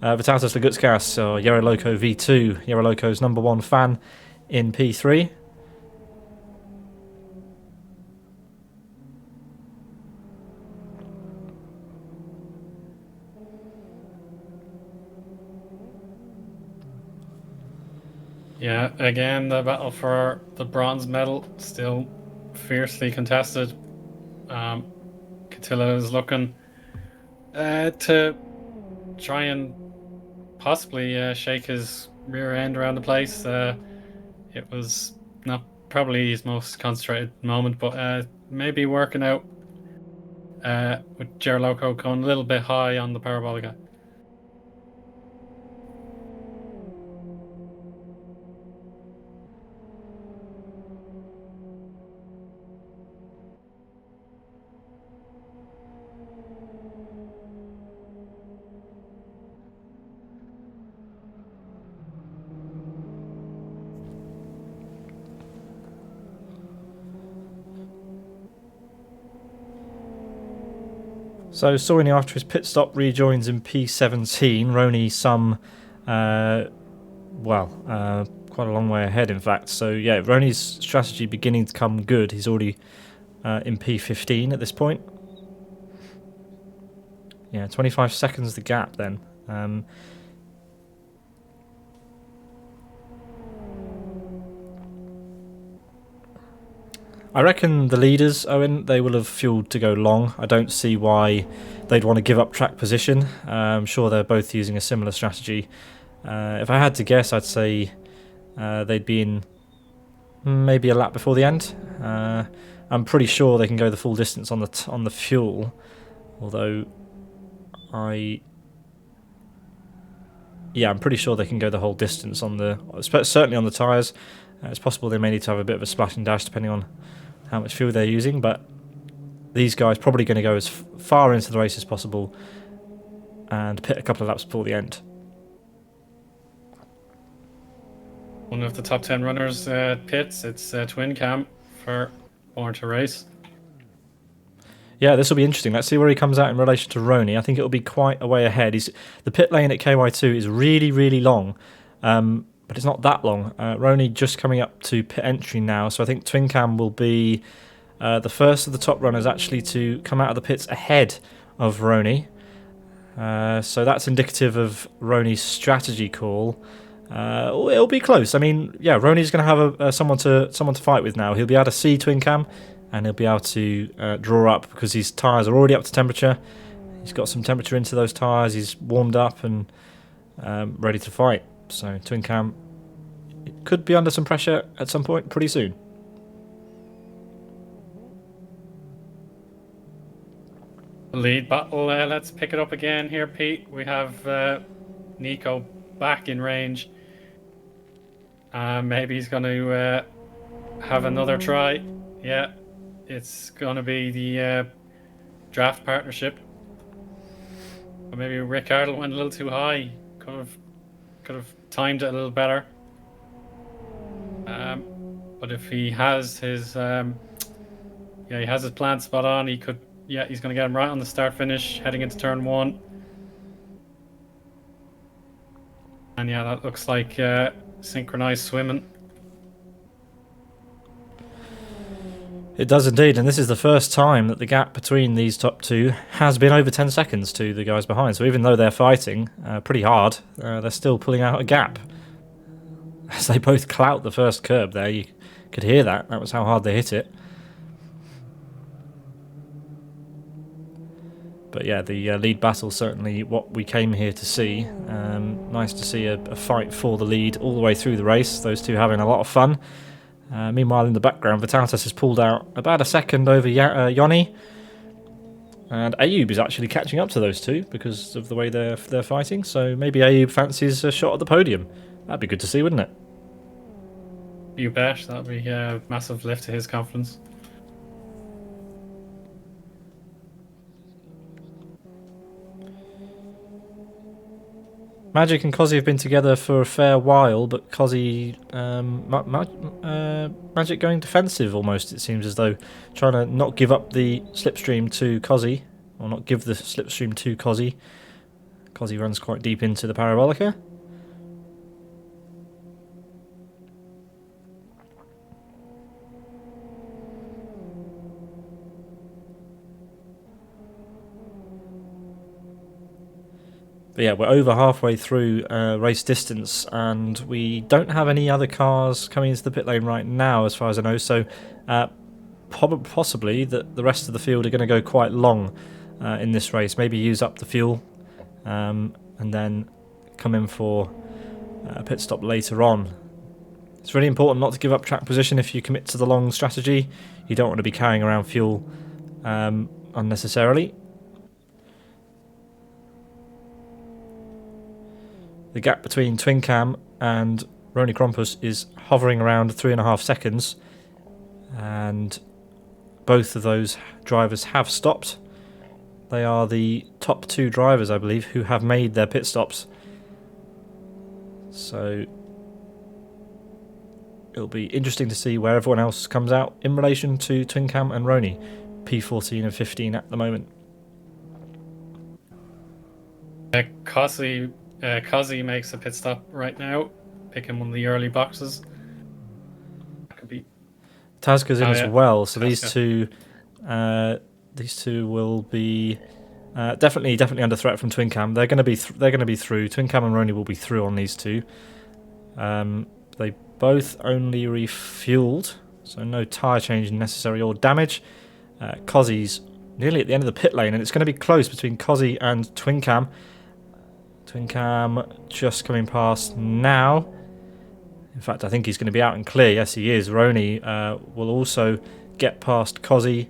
Vitalis Lagutskas, or Yero Loco V2, Yero Loco's #1 fan in P3. Yeah, again, the battle for the bronze medal still fiercely contested. Catilla is looking to try and possibly shake his rear end around the place. It was not probably his most concentrated moment, but maybe working out with Loco going a little bit high on the Parabolica. So Sawiney, after his pit stop, rejoins in P17. Rony quite a long way ahead, in fact. So yeah, Rony's strategy beginning to come good. He's already in P15 at this point. Yeah, 25 seconds the gap then. I reckon the leaders, Eoin, they will have fueled to go long. I don't see why they'd want to give up track position. I'm sure they're both using a similar strategy. If I had to guess, I'd say they'd be in maybe a lap before the end. I'm pretty sure they can go the full distance on the fuel, although I'm pretty sure they can go the whole distance certainly on the tyres. It's possible they may need to have a bit of a splash and dash depending on how much fuel they're using, but these guys probably going to go as far into the race as possible and pit a couple of laps before the end. One of the top 10 runners pits. It's twin cam for Born to Race. Yeah, this will be interesting. Let's see where he comes out in relation to Rony. I think it will be quite a way ahead. The pit lane at KY2 is really, really long, but it's not that long. Rony just coming up to pit entry now, so I think twin cam will be the first of the top runners actually to come out of the pits ahead of Rony. So that's indicative of Rony's strategy call. It'll be close. I mean, yeah, Rony's going to have someone to fight with now. He'll be able to see twin cam, and he'll be able to draw up because his tyres are already up to temperature. He's got some temperature into those tyres. He's warmed up and ready to fight. So twin cam could be under some pressure at some point pretty soon. Lead battle. Let's pick it up again here, Pete. We have Nico back in range. Maybe he's going to have another try. Yeah, it's going to be the draft partnership. Or maybe Ricardo went a little too high. Could have timed it a little better. But if he has his he has his plan spot on, he could. Yeah, he's going to get him right on the start finish, heading into turn 1. And yeah, that looks like synchronized swimming. It does indeed, and this is the first time that the gap between these top two has been over 10 seconds to the guys behind. So even though they're fighting pretty hard, they're still pulling out a gap. As they both clout the first curb there, you could hear that. That was how hard they hit it. But yeah, the lead battle certainly what we came here to see. Nice to see a fight for the lead all the way through the race. Those two having a lot of fun. Meanwhile, in the background, Vitalis has pulled out about a second over Rony, and Ayoub is actually catching up to those two because of the way they're fighting. So maybe Ayoub fancies a shot at the podium. That'd be good to see, wouldn't it? You bet. That'd be a massive lift to his confidence. Magic and Cozzy have been together for a fair while, but Cozzy, Magic going defensive almost, it seems as though, trying to not give up the slipstream to Cozzy, or not give the slipstream to Cozzy. Cozzy runs quite deep into the Parabolica. But yeah, we're over halfway through race distance, and we don't have any other cars coming into the pit lane right now, as far as I know. So possibly the rest of the field are going to go quite long in this race. Maybe use up the fuel and then come in for a pit stop later on. It's really important not to give up track position if you commit to the long strategy. You don't want to be carrying around fuel unnecessarily. The gap between Twin Cam and Rony Krompus is hovering around 3.5 seconds, and both of those drivers have stopped. They are the top two drivers, I believe, who have made their pit stops. So it'll be interesting to see where everyone else comes out in relation to Twin Cam and Rony, P14 and 15 at the moment. Cozzy makes a pit stop right now, picking one of the early boxes. That could be. Tasca's in as well, so Tasca. these two will be definitely under threat from Twin Cam. They're going to be through. Twin Cam and Rony will be through on these two. They both only refueled, so no tyre change necessary or damage. Cozzy's nearly at the end of the pit lane, and it's going to be close between Cozzy and Twin Cam. Twin Cam just coming past now. In fact, I think he's going to be out and clear. Yes, he is. Rony will also get past Cozzy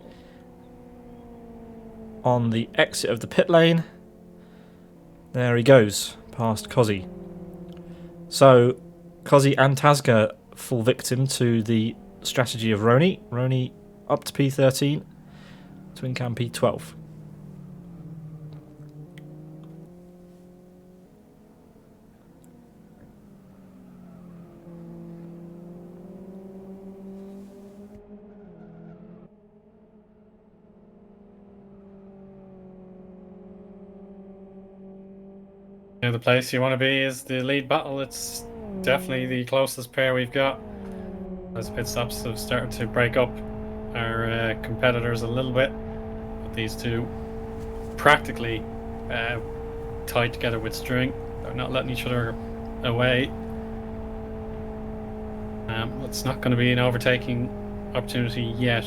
on the exit of the pit lane. There he goes, past Cozzy. So, Cozzy and Tasca fall victim to the strategy of Rony. Rony up to P13, Twin Cam P12. Yeah, the place you want to be is the lead battle. It's definitely the closest pair we've got. As pit stops have started to break up our competitors a little bit, but these two practically tied together with string. They're not letting each other away. It's not going to be an overtaking opportunity yet.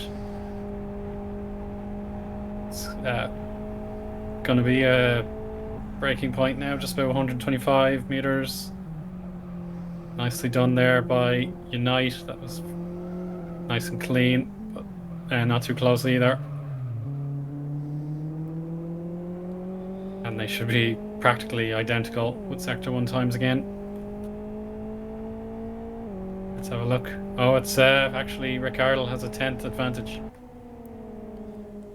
It's going to be a breaking point now, just about 125 meters. Nicely done there by Unite. That was nice and clean, but not too close either. And they should be practically identical with Sector 1 times again. Let's have a look. Oh, it's actually Ricardo has a 10th advantage.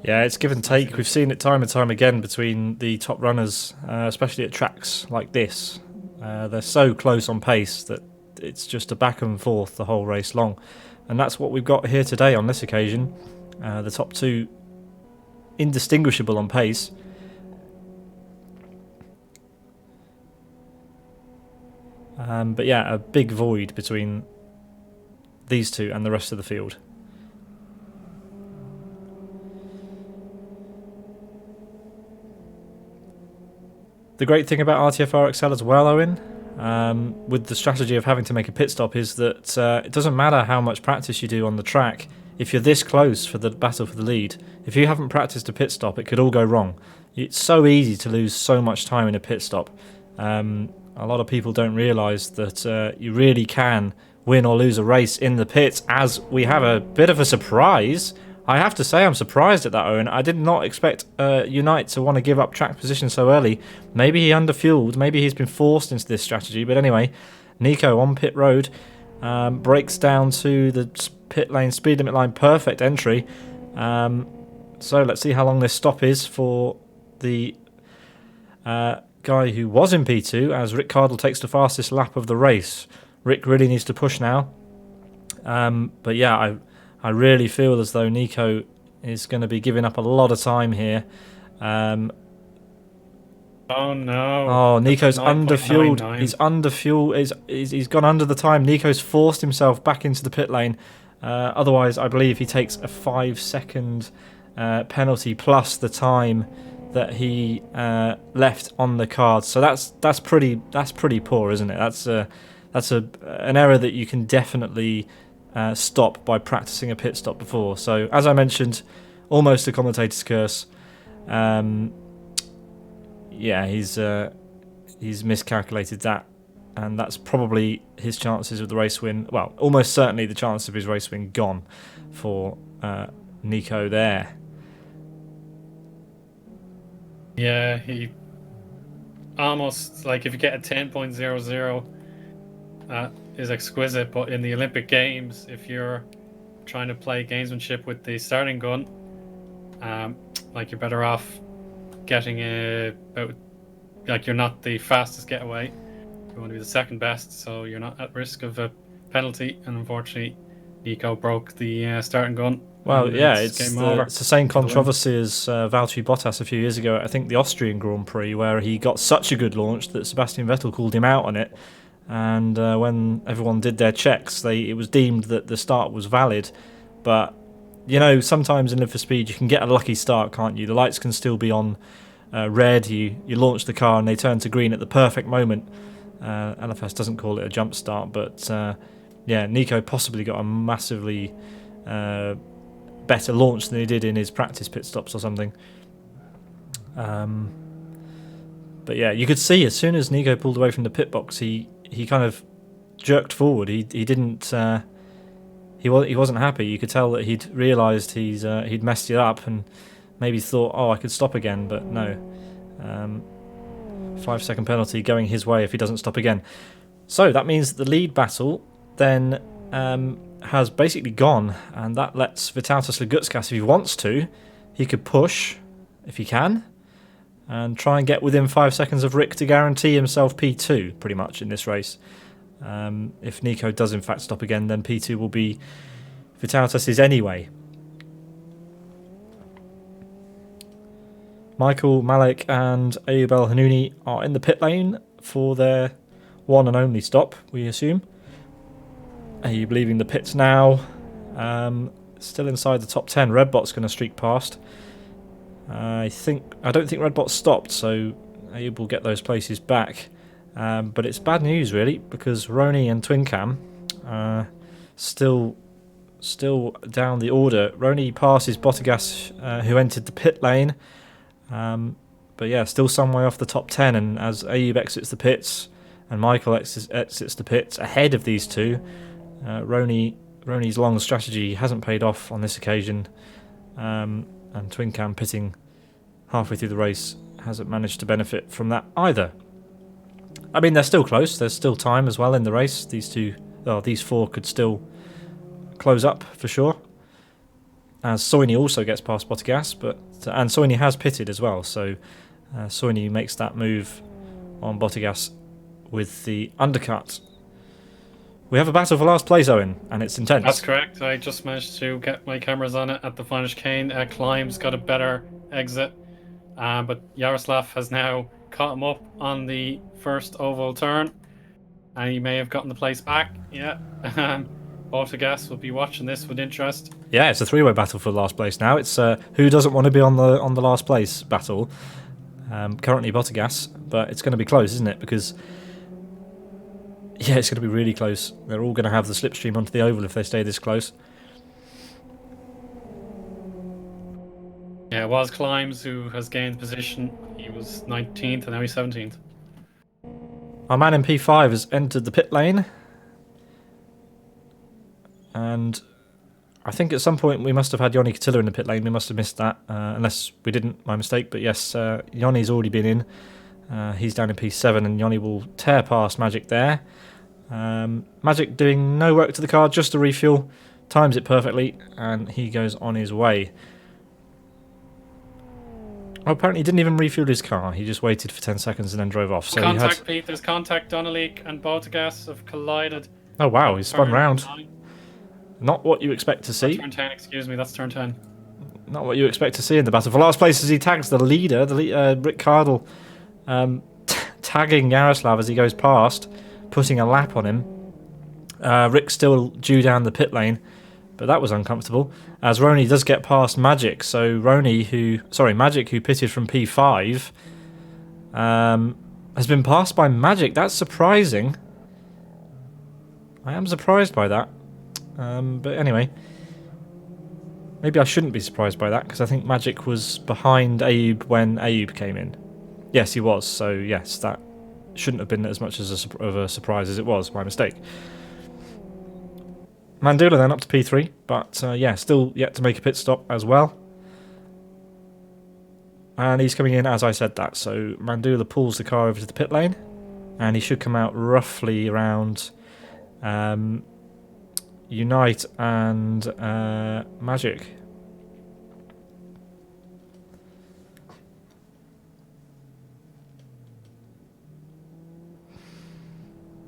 Yeah, it's give and take. We've seen it time and time again between the top runners, especially at tracks like this. They're so close on pace that it's just a back and forth the whole race long. And that's what we've got here today on this occasion. The top two indistinguishable on pace. But yeah, a big void between these two and the rest of the field. The great thing about RTFR XL as well, Eoin, with the strategy of having to make a pit stop, is that it doesn't matter how much practice you do on the track. If you're this close for the battle for the lead, if you haven't practiced a pit stop, it could all go wrong. It's so easy to lose so much time in a pit stop. A lot of people don't realise that you really can win or lose a race in the pits, as we have a bit of a surprise. I have to say I'm surprised at that, Eoin. I did not expect Unite to want to give up track position so early. Maybe he underfueled, maybe he's been forced into this strategy, but anyway, Nico on pit road breaks down to the pit lane, speed limit line, perfect entry. So let's see how long this stop is for the guy who was in P2, as Rick Cardle takes the fastest lap of the race. Rick really needs to push now. But yeah, I really feel as though Nico is going to be giving up a lot of time here. Oh no. Oh, Nico's underfueled. He's underfueled. He's gone under the time. Nico's forced himself back into the pit lane. Otherwise, I believe he takes a 5-second penalty plus the time that he left on the card. So that's pretty poor, isn't it? That's an error that you can definitely stop by practicing a pit stop before. So as I mentioned, almost a commentator's curse. Yeah, he's miscalculated that, and that's probably his chances of the race win. Well, almost certainly the chance of his race win gone for Nico there. Yeah, he almost, like, if you get a 10.00, that is exquisite. But in the Olympic Games, if you're trying to play gamesmanship with the starting gun, like, you're better off getting like, you're not the fastest getaway. You want to be the second best, so you're not at risk of a penalty. And unfortunately, Nico broke the starting gun Well, and yeah, it's game over. it's the same For the win. controversy as Valtteri Bottas a few years ago. I think the Austrian Grand Prix, where he got such a good launch that Sebastian Vettel called him out on it. And when everyone did their checks, it was deemed that the start was valid. But you know, sometimes in Live for Speed, you can get a lucky start, can't you? The lights can still be on red. You launch the car and they turn to green at the perfect moment. LFS doesn't call it a jump start, but yeah, Nico possibly got a massively better launch than he did in his practice pit stops or something. But yeah, you could see as soon as Nico pulled away from the pit box, he kind of jerked forward. He didn't. He wasn't happy. You could tell that he'd realised he'd messed it up and maybe thought, oh, I could stop again, but no. 5-second penalty going his way if he doesn't stop again. So that means that the lead battle then has basically gone, and that lets Vytautas Lagutskas, if he wants to, he could push, if he can, and try and get within 5 seconds of Rick to guarantee himself P2, pretty much, in this race. If Nico does in fact stop again, then P2 will be Vytautas's anyway. Michael, Malik and Ayub El Hanouni are in the pit lane for their one and only stop, we assume. Ayub leaving the pits now. Still inside the top 10. Redbot's going to streak past. I don't think Redbot stopped, so Ayub will get those places back. But it's bad news, really, because Rony and Twincam still down the order. Rony passes Bottas, who entered the pit lane. But yeah, still some way off the top 10, and as Ayub exits the pits and Michael exits the pits ahead of these two, Rony's long strategy hasn't paid off on this occasion, and Twincam pitting halfway through the race hasn't managed to benefit from that either. I mean, they're still close. There's still time as well in the race. These four could still close up for sure. As Soini also gets past Bottas, and Soini has pitted as well, so Soini makes that move on Bottas with the undercut. We have a battle for last place, Eoin, and it's intense. That's correct. I just managed to get my cameras on it at the final chicane. Climb's got a better exit, but Yaroslav has now caught him up on the first oval turn, and he may have gotten the place back. Yeah. Bottas will be watching this with interest. Yeah, it's a three-way battle for last place now. It's who doesn't want to be on the last place battle. Currently Bottas, but it's going to be close, isn't it? Because yeah, it's going to be really close. They're all going to have the slipstream onto the oval if they stay this close. Yeah, it was Climbs who has gained position. He was 19th and now he's 17th. Our man in P5 has entered the pit lane. And I think at some point we must have had Yoni Katilla in the pit lane. We must have missed that, unless we didn't, my mistake. But yes, Yoni's already been in. He's down in P7 and Yoni will tear past Magic there. Magic doing no work to the car, just a refuel. Times it perfectly and he goes on his way. Oh, apparently he didn't even refuel his car. He just waited for 10 seconds and then drove off. So contact, Pete. There's contact. Donnelly and Bottas have collided. Oh wow, he's spun round. Not what you expect to see. Turn 10, excuse me, that's turn 10. Not what you expect to see in the battle for last place as he tags the leader, Rick Cardle, tagging Yaroslav as he goes past, putting a lap on him. Rick's still due down the pit lane, but that was uncomfortable, as Rony does get past Magic. So Magic, who pitted from P5, has been passed by Magic. That's surprising. I am surprised by that. But anyway, maybe I shouldn't be surprised by that, because I think Magic was behind Ayub when Ayub came in. Yes, he was, so yes, that shouldn't have been as much of a surprise as it was. My mistake. Mandula then up to P3, but yeah, still yet to make a pit stop as well. And he's coming in as I said that, so Mandula pulls the car over to the pit lane, and he should come out roughly around Unite and Magic.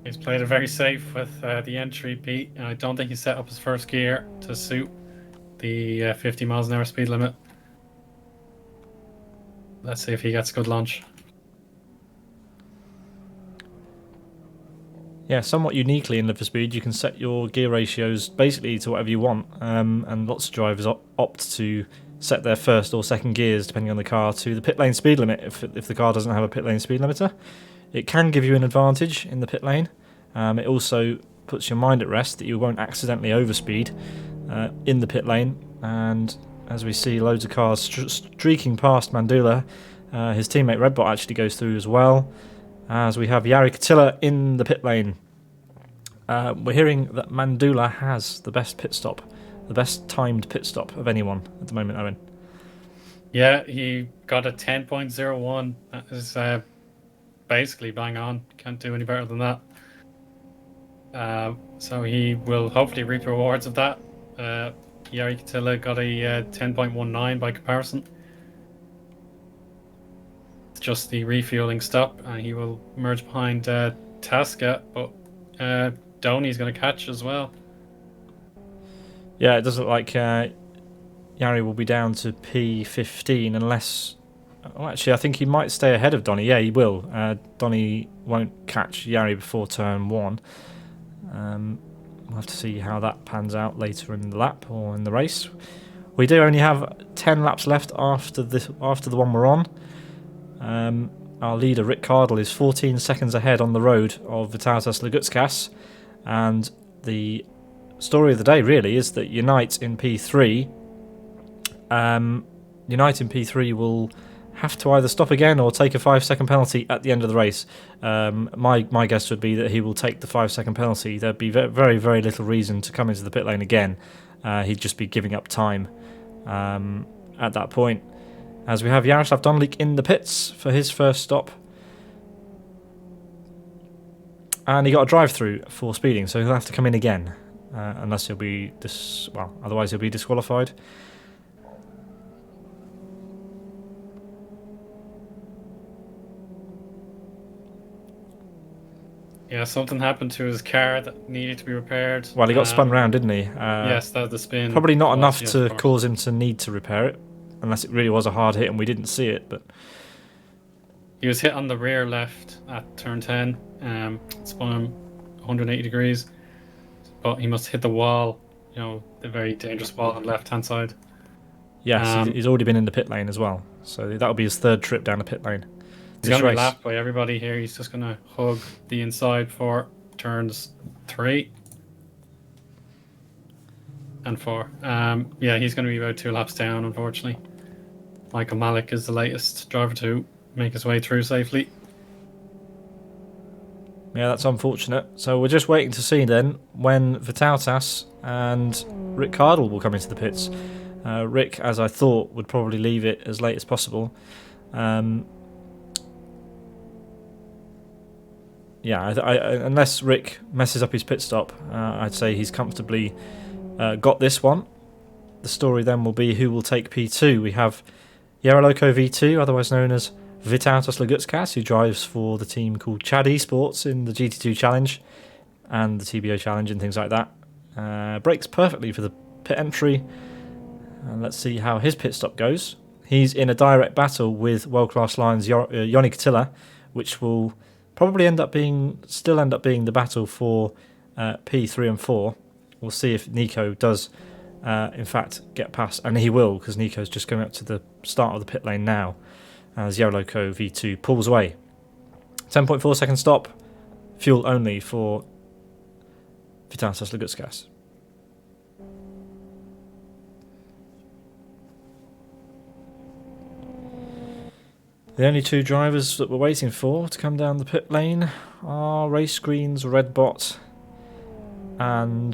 He's played it very safe with the entry, Pete. I don't think he set up his first gear to suit the 50 miles an hour speed limit. Let's see if he gets a good launch. Yeah, somewhat uniquely in Live for Speed, you can set your gear ratios basically to whatever you want, and lots of drivers opt to set their first or second gears, depending on the car, to the pit lane speed limit if the car doesn't have a pit lane speed limiter. It can give you an advantage in the pit lane. It also puts your mind at rest that you won't accidentally overspeed in the pit lane. And as we see loads of cars streaking past Mandula, his teammate Redbot actually goes through as well, as we have Jari Katila in the pit lane. We're hearing that Mandula has the best pit stop, the best timed pit stop of anyone at the moment, Eoin. Yeah, he got a 10.01. That is basically bang on. Can't do any better than that. So he will hopefully reap the rewards of that. Jari Katila got a 10.19 by comparison. It's just the refueling stop, and he will merge behind Tasca, but Donny's going to catch as well. Yeah, it does look like Jari will be down to P15 unless... Well, actually, I think he might stay ahead of Donny. Yeah, he will. Donny won't catch Jari before turn 1. We'll have to see how that pans out later in the lap or in the race. We do only have 10 laps left after the one we're on. Our leader, Rick Cardle, is 14 seconds ahead on the road of Vytautas Lagutskas. And the story of the day, really, is that Unite in P3 will have to either stop again or take a 5-second penalty at the end of the race. My guess would be that he will take the 5-second penalty. There'd be very, very little reason to come into the pit lane again. He'd just be giving up time at that point. As we have Jaroslav Donlik in the pits for his first stop. And he got a drive-through for speeding, so he'll have to come in again. Unless he'll be... otherwise he'll be disqualified. Yeah, something happened to his car that needed to be repaired. Well, he got spun round, didn't he? Yes, that was the spin. Probably not enough to cause him to need to repair it, unless it really was a hard hit and we didn't see it. But he was hit on the rear left at turn 10. Spun him 180 degrees, but he must hit the wall. The very dangerous wall on the left-hand side. Yes, he's already been in the pit lane as well, so that'll be his third trip down the pit lane. He's going to be lapped by everybody here. He's just going to hug the inside for turns 3 and 4. Yeah, he's going to be about 2 laps down, unfortunately. Michael Malik is the latest driver to make his way through safely. Yeah, that's unfortunate. So we're just waiting to see then when Vytautas and Rick Cardle will come into the pits. Rick, as I thought, would probably leave it as late as possible. Unless Rick messes up his pit stop, I'd say he's comfortably got this one. The story then will be who will take P2. We have Yaroloko V2, otherwise known as Vytautas Lagutskas, who drives for the team called Chad Esports in the GT2 Challenge and the TBO Challenge and things like that. Brakes perfectly for the pit entry. And let's see how his pit stop goes. He's in a direct battle with World Class Lions Joni Katila, which will probably end up being the battle for P3 and 4. We'll see if Nico does, in fact, get past, and he will, because Nico's just going up to the start of the pit lane now, as Yaroloko V2 pulls away. 10.4 second stop, fuel only for Vytautas Lagutskas. The only 2 drivers that we're waiting for to come down the pit lane are Race Green's Redbot and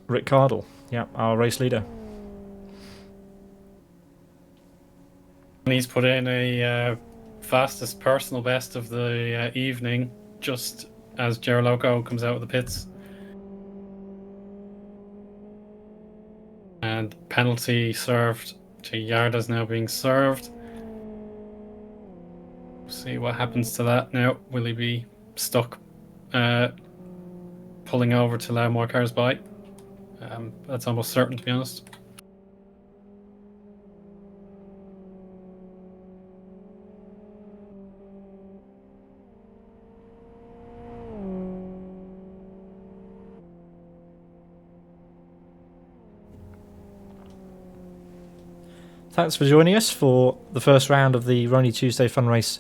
Rick Cardle, our race leader. He's put in a fastest personal best of the evening, just as Jaroloco comes out of the pits. And penalty served to Yarda's now being served. See what happens to that now. Will he be stuck pulling over to allow more cars by. That's almost certain, to be honest. Thanks for joining us for the first round of the Rony Tuesday Fun Race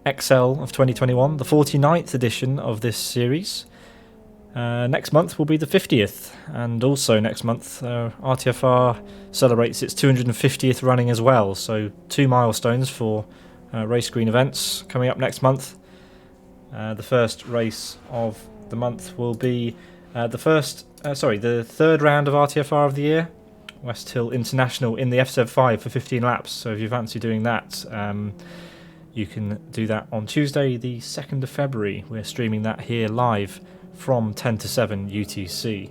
XL of 2021, the 49th edition of this series. Next month will be the 50th, and also next month RTFR celebrates its 250th running as well, so 2 milestones for race green events coming up next month. The first race of the month will be the third round of RTFR of the year, West Hill International in the FZ5 for 15 laps. So if you fancy doing that, you can do that on Tuesday the 2nd of February. We're streaming that here live from 10 to 7 UTC.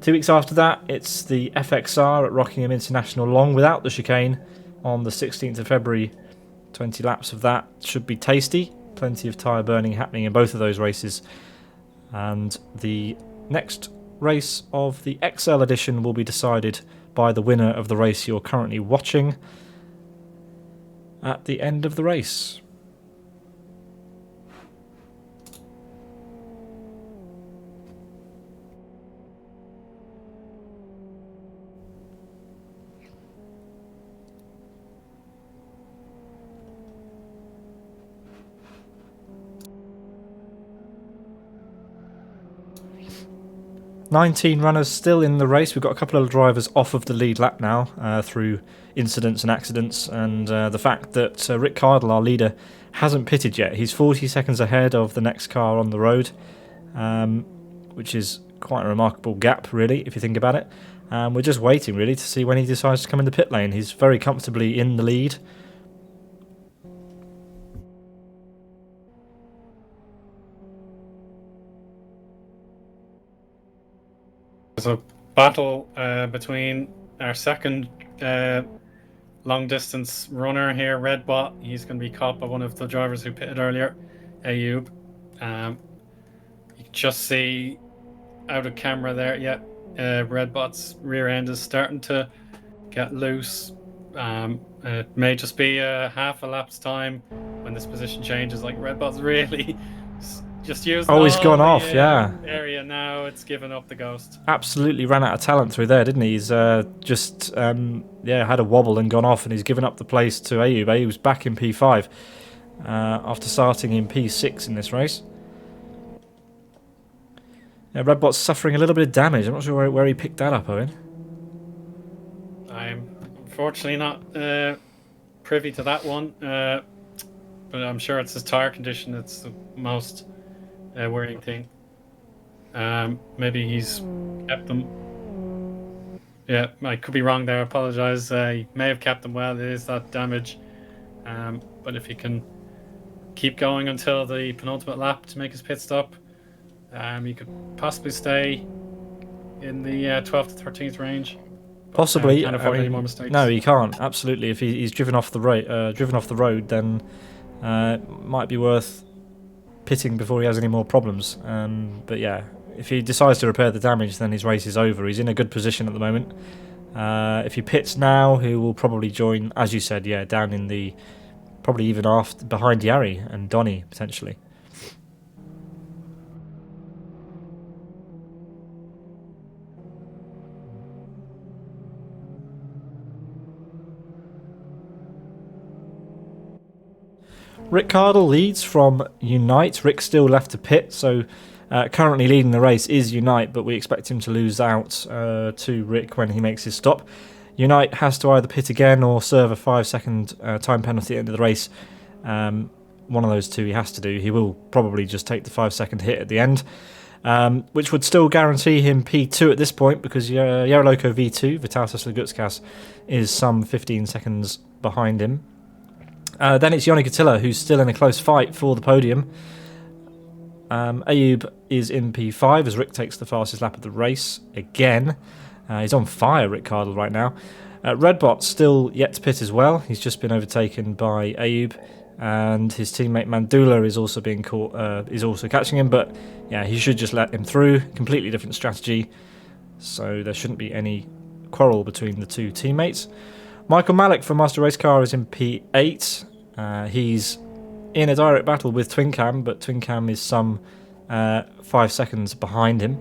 2 weeks after that, it's the FXR at Rockingham International Long without the chicane on the 16th of February. 20 laps of that should be tasty. Plenty of tyre burning happening in both of those races. And the next race of the XL edition will be decided by the winner of the race you're currently watching at the end of the race. "19 runners still in the race. We've got a couple of drivers off of the lead lap now through incidents and accidents, and the fact that Rick Cardle, our leader, hasn't pitted yet. He's 40 seconds ahead of the next car on the road, which is quite a remarkable gap, really, if you think about it. We're just waiting, really, to see when he decides to come in the pit lane. He's very comfortably in the lead. There's a battle between our second long distance runner here, Redbot. He's going to be caught by one of the drivers who pitted earlier, Ayoub. You can just see out of camera there, Redbot's rear end is starting to get loose. It may just be a half a lap's time when this position changes. Like, Redbot's really just used he's gone off, area now. It's given up the ghost. Absolutely ran out of talent through there, didn't he? He's just had a wobble and gone off, and he's given up the place to Ayoub. Ayoub's back in P5 after starting in P6 in this race. Redbot's suffering a little bit of damage. I'm not sure where he picked that up, Eoin. I'm unfortunately not privy to that one, but I'm sure it's his tyre condition that's the most worrying thing. Maybe he's kept them. Yeah, I could be wrong there. I apologise. He may have kept them well. It is that damage. But if he can keep going until the penultimate lap to make his pit stop, he could possibly stay in the 12th to 13th range. Possibly. Can't afford any more mistakes. No, he can't. Absolutely. If he's driven off the road, then it might be worth pitting before he has any more problems. But yeah, if he decides to repair the damage, then his race is over. He's in a good position at the moment. If he pits now, he will probably join, as you said, down in the, probably even behind Yari and Donny potentially. Rick Cardle leads from Unite. Rick's still left to pit, so currently leading the race is Unite, but we expect him to lose out to Rick when he makes his stop. Unite has to either pit again or serve a 5-second time penalty at the end of the race. One of those two he has to do. He will probably just take the 5-second hit at the end, which would still guarantee him P2 at this point, because Yaroloco V2, Vitalis Lagutskas, is some 15 seconds behind him. Then it's Yoni Katila, who's still in a close fight for the podium. Ayoub is in P5 as Rick takes the fastest lap of the race again. He's on fire, Rick Cardle, right now. Redbot still yet to pit as well. He's just been overtaken by Ayoub. and his teammate Mandula is also being caught. Is also catching him, but yeah, he should just let him through. Completely different strategy, so there shouldn't be any quarrel between the two teammates. Michael Malik from Master Race Car is in P8. He's in a direct battle with Twin Cam, but Twin Cam is some 5 seconds behind him.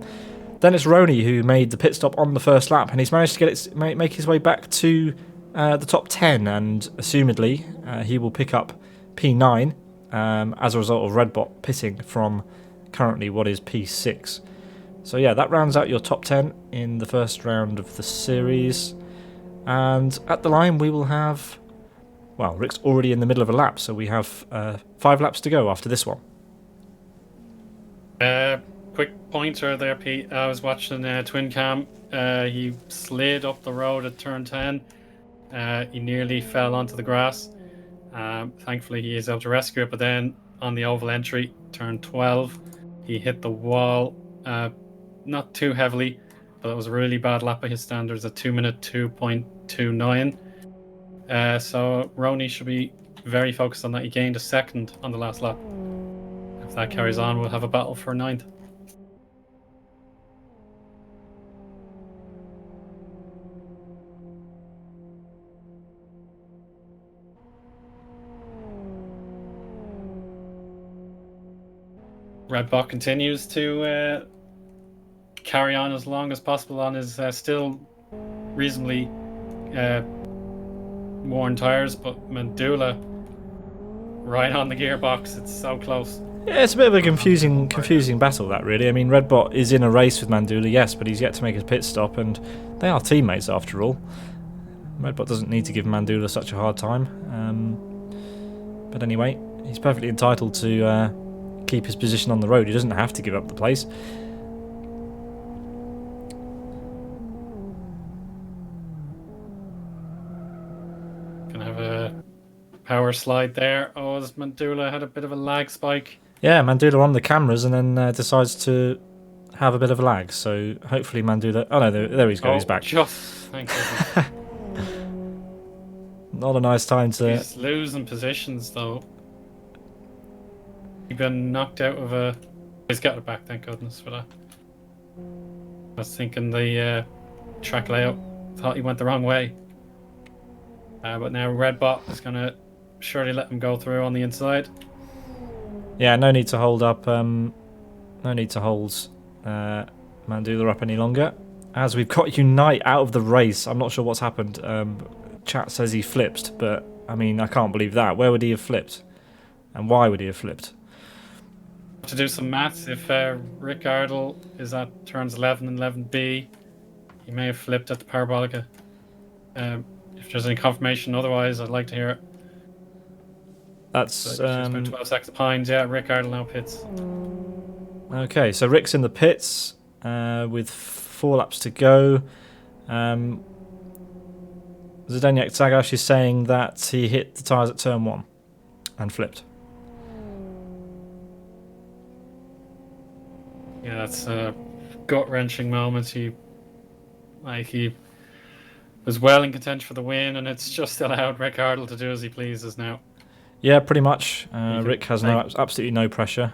Then it's Rony who made the pit stop on the first lap, and he's managed to make his way back to the top 10, and assumedly he will pick up P9 as a result of Redbot pitting from currently what is P6. So yeah, that rounds out your top 10 in the first round of the series. And at the line we will have... Well, Rick's already in the middle of a lap, so we have 5 laps to go after this one. Quick pointer there, Pete. I was watching Twin Cam. He slid up the road at turn 10. He nearly fell onto the grass. Thankfully, he is able to rescue it, but then on the oval entry, turn 12, he hit the wall, not too heavily, but it was a really bad lap by his standards at 2 minute 2.29. So Rony should be very focused on that. He gained a second on the last lap. If that carries on, we'll have a battle for 9th. Redbot continues to carry on as long as possible on his still reasonably worn tyres, but Mandula right on the gearbox. It's so close. Yeah, it's a bit of a confusing battle, that, really. I mean, Redbot is in a race with Mandula, yes, but he's yet to make his pit stop, and they are teammates after all. Redbot doesn't need to give Mandula such a hard time. But anyway, he's perfectly entitled to keep his position on the road. He doesn't have to give up the place. Gonna have a power slide there. Oh, as Mandula had a bit of a lag spike. Yeah, Mandula on the cameras and then decides to have a bit of a lag. So hopefully Mandula... Oh no, there he's going. He's back. Just, thank you. Not a nice time to... He's losing positions though. He's been knocked out of a... He's got it back, thank goodness for that. I was thinking the track layout. Thought he went the wrong way. But now Redbot is going to surely let him go through on the inside. Yeah, no need to hold up. No need to hold Mandula up any longer. As we've got Unite out of the race. I'm not sure what's happened. Chat says he flipped, but I mean, I can't believe that. Where would he have flipped? And why would he have flipped? To do some maths, if Rick Ardle is at turns 11 and 11B, he may have flipped at the Parabolica. If there's any confirmation otherwise, I'd like to hear it. That's about 12 seconds behind. Yeah, Rick Ardle now pits. Okay, so Rick's in the pits with 4 laps to go. Zdeněk Zagash is saying that he hit the tyres at turn 1 and flipped. Yeah, that's a gut-wrenching moment. He was well in contention for the win, and it's just allowed Rick Ardle to do as he pleases now. Yeah, pretty much. Rick has absolutely no pressure.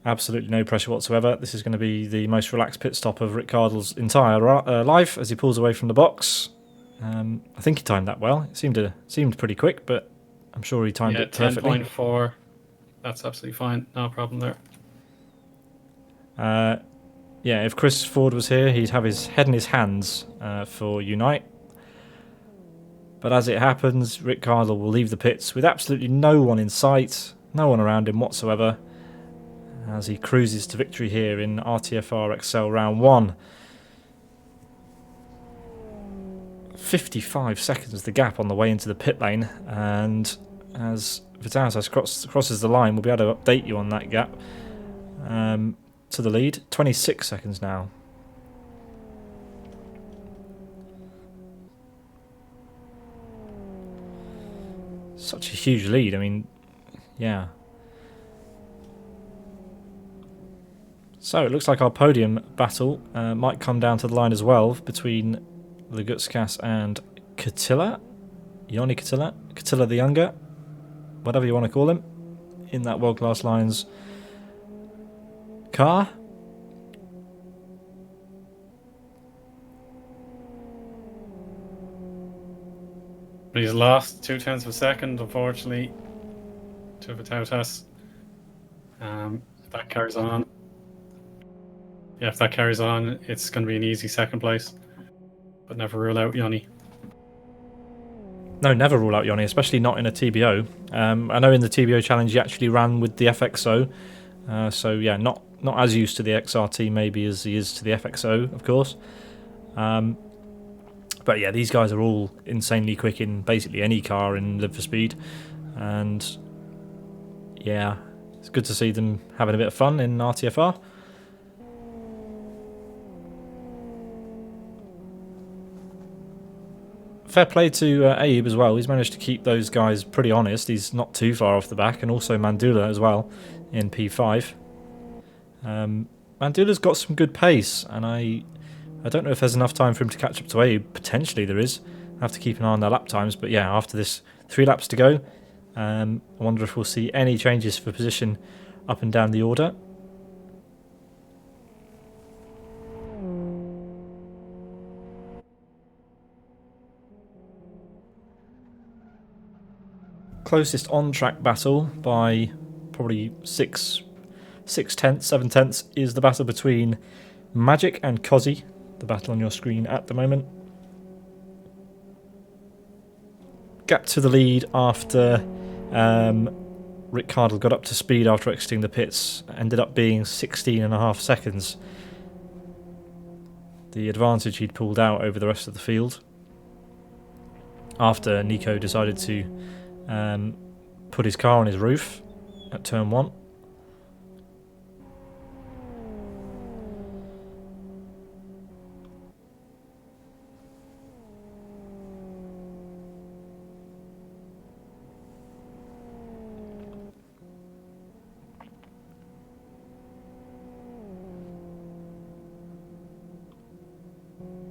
Absolutely no pressure whatsoever. This is going to be the most relaxed pit stop of Rick Ardle's entire life as he pulls away from the box. I think he timed that well. It seemed pretty quick, but I'm sure he timed it perfectly. 10.4. That's absolutely fine. No problem there. Yeah, if Chris Ford was here, he'd have his head in his hands for Unite. But as it happens, Rick Ardle will leave the pits with absolutely no one in sight, no one around him whatsoever, as he cruises to victory here in RTFR XL round 1. 55 seconds the gap on the way into the pit lane, and as Vitalis crosses the line, we'll be able to update you on that gap to the lead. 26 seconds now. Such a huge lead. I mean, yeah. So it looks like our podium battle might come down to the line as well between Legutskas and Katilla. Ioni Catilla the Younger, whatever you want to call him, in that World Class Lions car. But he's lost 0.2 of a second, unfortunately, to Vitautas. If that carries on, if that carries on, it's going to be an easy second place. But never rule out Ioni. No, never rule out Ioni, especially not in a TBO. I know in the TBO challenge he actually ran with the FXO, so yeah, not as used to the XRT maybe as he is to the FXO, of course. But yeah, these guys are all insanely quick in basically any car in Live for Speed, and yeah, it's good to see them having a bit of fun in RTFR. Fair play to Abe as well. He's managed to keep those guys pretty honest. He's not too far off the back, and also Mandula as well in P5. Mandula's got some good pace, and I don't know if there's enough time for him to catch up to Abe. Potentially there is. I have to keep an eye on their lap times, but yeah, after this 3 laps to go, I wonder if we'll see any changes for position up and down the order. Closest on-track battle by probably 6/10, 7/10 is the battle between Magic and Cozzy, the battle on your screen at the moment. Gap to the lead after Rick Cardle got up to speed after exiting the pits, ended up being 16.5 seconds. The advantage he'd pulled out over the rest of the field after Nico decided to put his car on his roof at turn 1.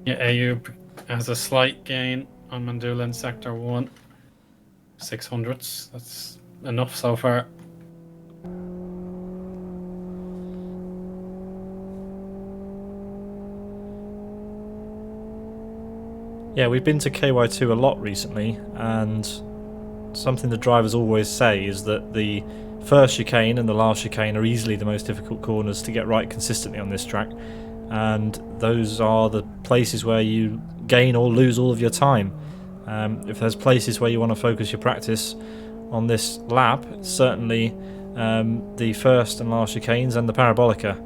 Yeah, Ayub has a slight gain on Mandula in Sector 1. 600ths. That's enough so far. Yeah, we've been to KY2 a lot recently, and something the drivers always say is that the first chicane and the last chicane are easily the most difficult corners to get right consistently on this track, and those are the places where you gain or lose all of your time. If there's places where you want to focus your practice on this lap, certainly the first and last chicanes and the parabolica.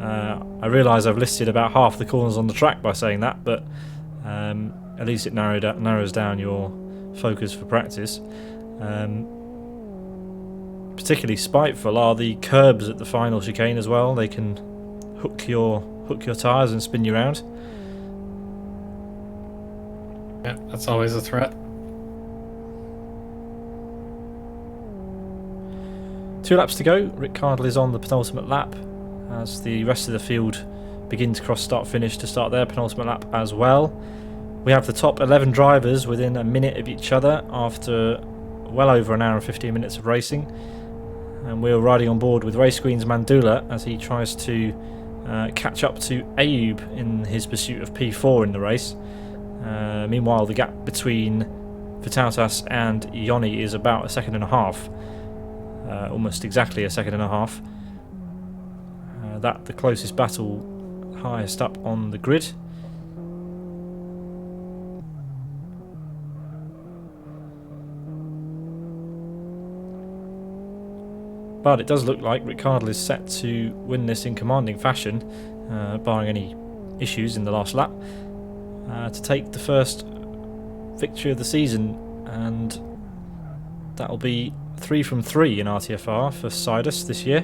I realise I've listed about half the corners on the track by saying that, but at least it narrows down your focus for practice. Particularly spiteful are the curbs at the final chicane as well. They can hook your tyres and spin you around. Yeah, that's always a threat. 2 laps to go. Rick Cardle is on the penultimate lap as the rest of the field begin to cross start finish to start their penultimate lap as well. We have the top 11 drivers within a minute of each other after well over an hour and 15 minutes of racing, and we're riding on board with Race Queen's Mandula as he tries to catch up to Ayub in his pursuit of P4 in the race. Meanwhile, the gap between Vitautas and Ioni is about 1.5 seconds, almost exactly 1.5 seconds. That the closest battle highest up on the grid. But it does look like Rick Cardle is set to win this in commanding fashion, barring any issues in the last lap, to take the first victory of the season, and that'll be 3 from 3 in RTFR for Sidus this year.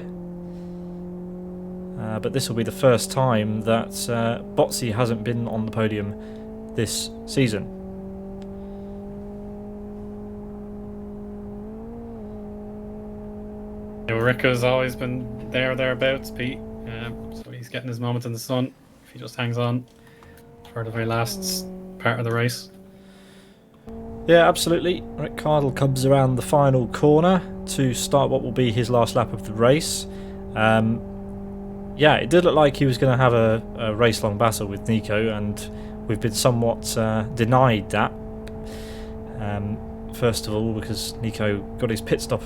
But this will be the first time that Botsy hasn't been on the podium this season. Rick has always been thereabouts, Pete. So he's getting his moment in the sun if he just hangs on for the very last part of the race. Yeah, absolutely. Rick Cardle comes around the final corner to start what will be his last lap of the race. Yeah, it did look like he was going to have a race-long battle with Nico, and we've been somewhat denied that. First of all, because Nico got his pit stop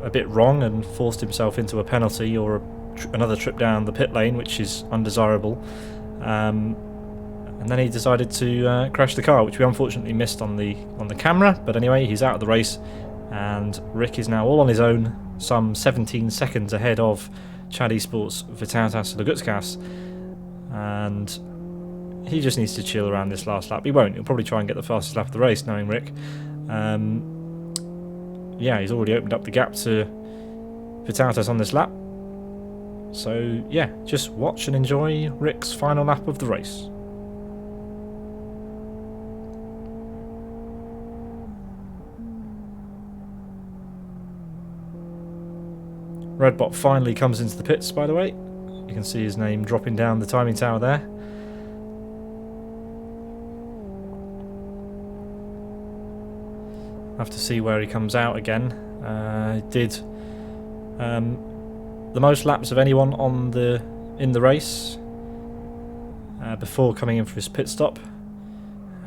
a bit wrong and forced himself into a penalty or another trip down the pit lane, which is undesirable. And then he decided to crash the car, which we unfortunately missed on the camera. But anyway, he's out of the race, and Rick is now all on his own, some 17 seconds ahead of Chad Esports Vitautas Lagutskas, and he just needs to chill around this last lap. He won't. He'll probably try and get the fastest lap of the race, knowing Rick. Yeah, he's already opened up the gap to Vitautas on this lap. So yeah, just watch and enjoy Rick's final lap of the race. Redbot finally comes into the pits, by the way. You can see his name dropping down the timing tower there. Have to see where he comes out again. He did the most laps of anyone in the race before coming in for his pit stop.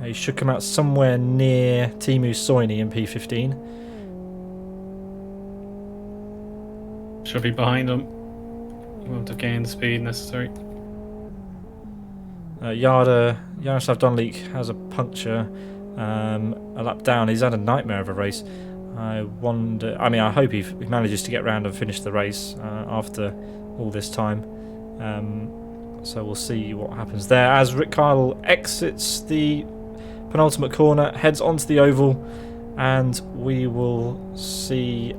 He should come out somewhere near Teemu Soini in P15. Should be behind him. He won't have gained the speed necessary. Yaroslav Donlik has a puncture a lap down. He's had a nightmare of a race. I hope he manages to get round and finish the race after all this time. So we'll see what happens there. As Rick Cardle exits the penultimate corner, heads onto the oval, and we will see...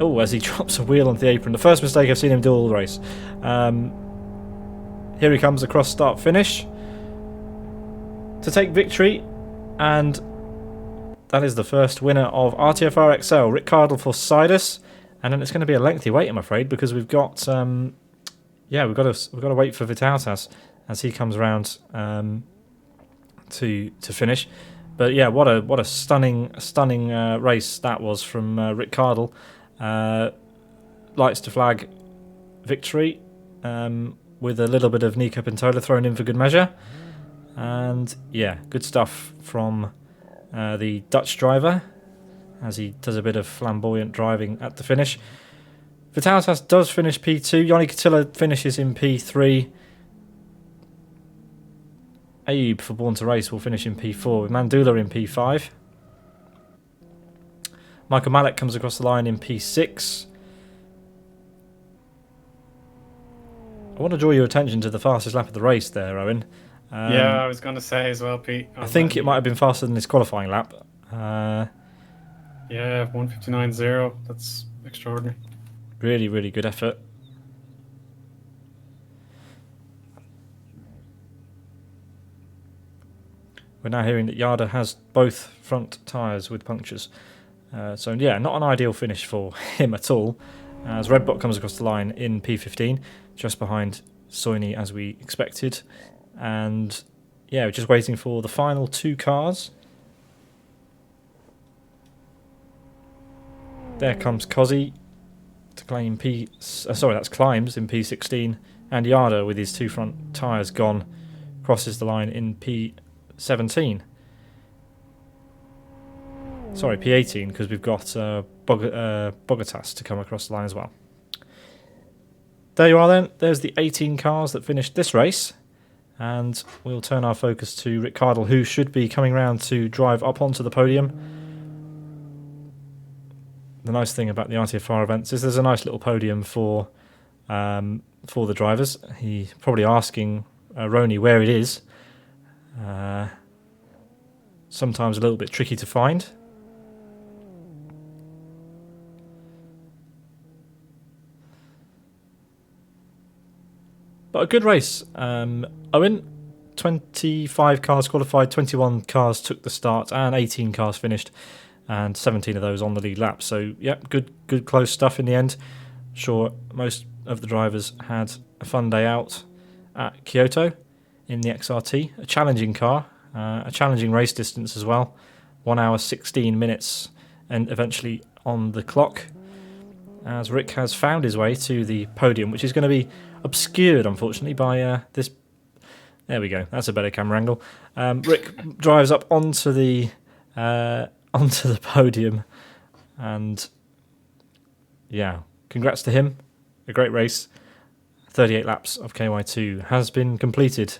Oh, as he drops a wheel onto the apron. The first mistake I've seen him do all the race. Here he comes across start finish to take victory, and that is the first winner of RTFR XL, Rick Cardle for Sidus. And then it's going to be a lengthy wait, I'm afraid, because we've got we've got to wait for Vitautas as he comes around to finish. But yeah, what a stunning race that was from Rick Cardle. Lights to flag victory with a little bit of Nico Pintola thrown in for good measure. And yeah, good stuff from the Dutch driver as he does a bit of flamboyant driving at the finish. Vitautas does finish P2. Yoni Katila finishes in P3. Ayub for Born to Race will finish in P4 with Mandula in P5. Michael Malek comes across the line in P6. I want to draw your attention to the fastest lap of the race there, Owen. Yeah, I was going to say as well, Pete. I think it might have been faster than his qualifying lap. Yeah, 1:59.0. That's extraordinary. Really, really good effort. We're now hearing that Yada has both front tyres with punctures. So yeah, not an ideal finish for him at all. As Redbot comes across the line in P15, just behind Soini as we expected. And yeah, we're just waiting for the final two cars. There comes Cozzy to claim that's Climbs in P16, and Yada with his two front tyres gone crosses the line in P17. Sorry, P18, because we've got Bogotas to come across the line as well. There you are then. There's the 18 cars that finished this race. And we'll turn our focus to Rick Cardle, who should be coming round to drive up onto the podium. The nice thing about the RTFR events is there's a nice little podium for the drivers. He's probably asking Rony where it is. Sometimes a little bit tricky to find. But a good race. Owen, 25 cars qualified, 21 cars took the start, and 18 cars finished, and 17 of those on the lead lap. So, yeah, good close stuff in the end. Sure, most of the drivers had a fun day out at Kyoto in the XRT. A challenging car, a challenging race distance as well. 1 hour 16 minutes and eventually on the clock, as Rick has found his way to the podium, which is going to be obscured, unfortunately, by this. There we go. That's a better camera angle. Rick drives up onto the podium, and yeah, congrats to him. A great race. 38 laps of KY2 has been completed.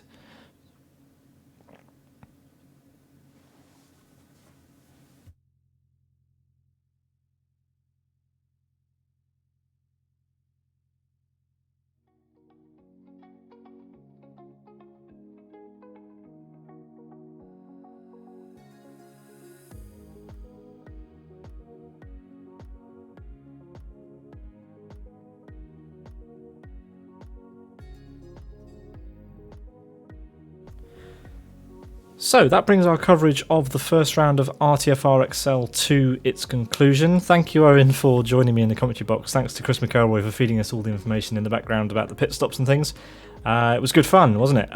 So that brings our coverage of the first round of RTFR XL to its conclusion. Thank you, Eoin, for joining me in the commentary box. Thanks to Chris McElroy for feeding us all the information in the background about the pit stops and things. It was good fun, wasn't it?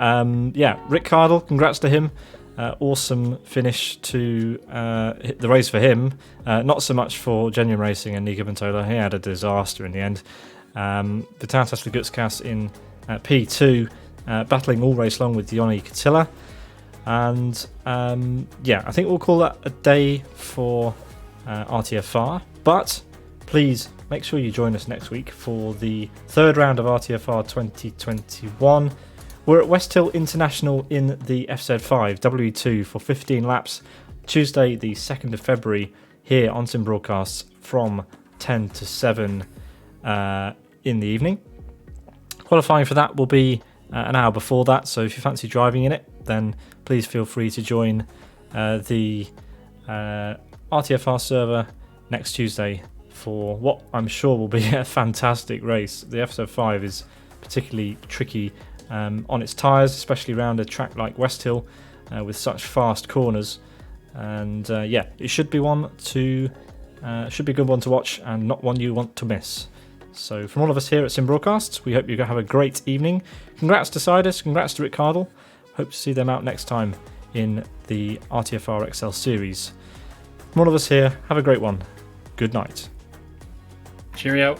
Yeah, Rick Cardle, congrats to him. Awesome finish to the race for him. Not so much for Genuine Racing and Nico Ventola. He had a disaster in the end. Vitatas Lagutskas in P2, battling all race long with Rony Catilla. And yeah, I think we'll call that a day for RTFR. But please make sure you join us next week for the third round of RTFR 2021. We're at Westhill International in the FZ5 W2 for 15 laps, Tuesday the 2nd of February, here on Sim Broadcasts from 10 to 7 in the evening. Qualifying for that will be an hour before that, so if you fancy driving in it, then please feel free to join the RTFR server next Tuesday for what I'm sure will be a fantastic race. The FZ5 is particularly tricky on its tyres, especially around a track like Westhill with such fast corners. And yeah, it should be a good one to watch and not one you want to miss. So from all of us here at Sim Broadcasts, we hope you have a great evening. Congrats to Sidus, congrats to Rick Cardle. Hope to see them out next time in the RTFR XL series. From all of us here, have a great one. Good night. Cheerio.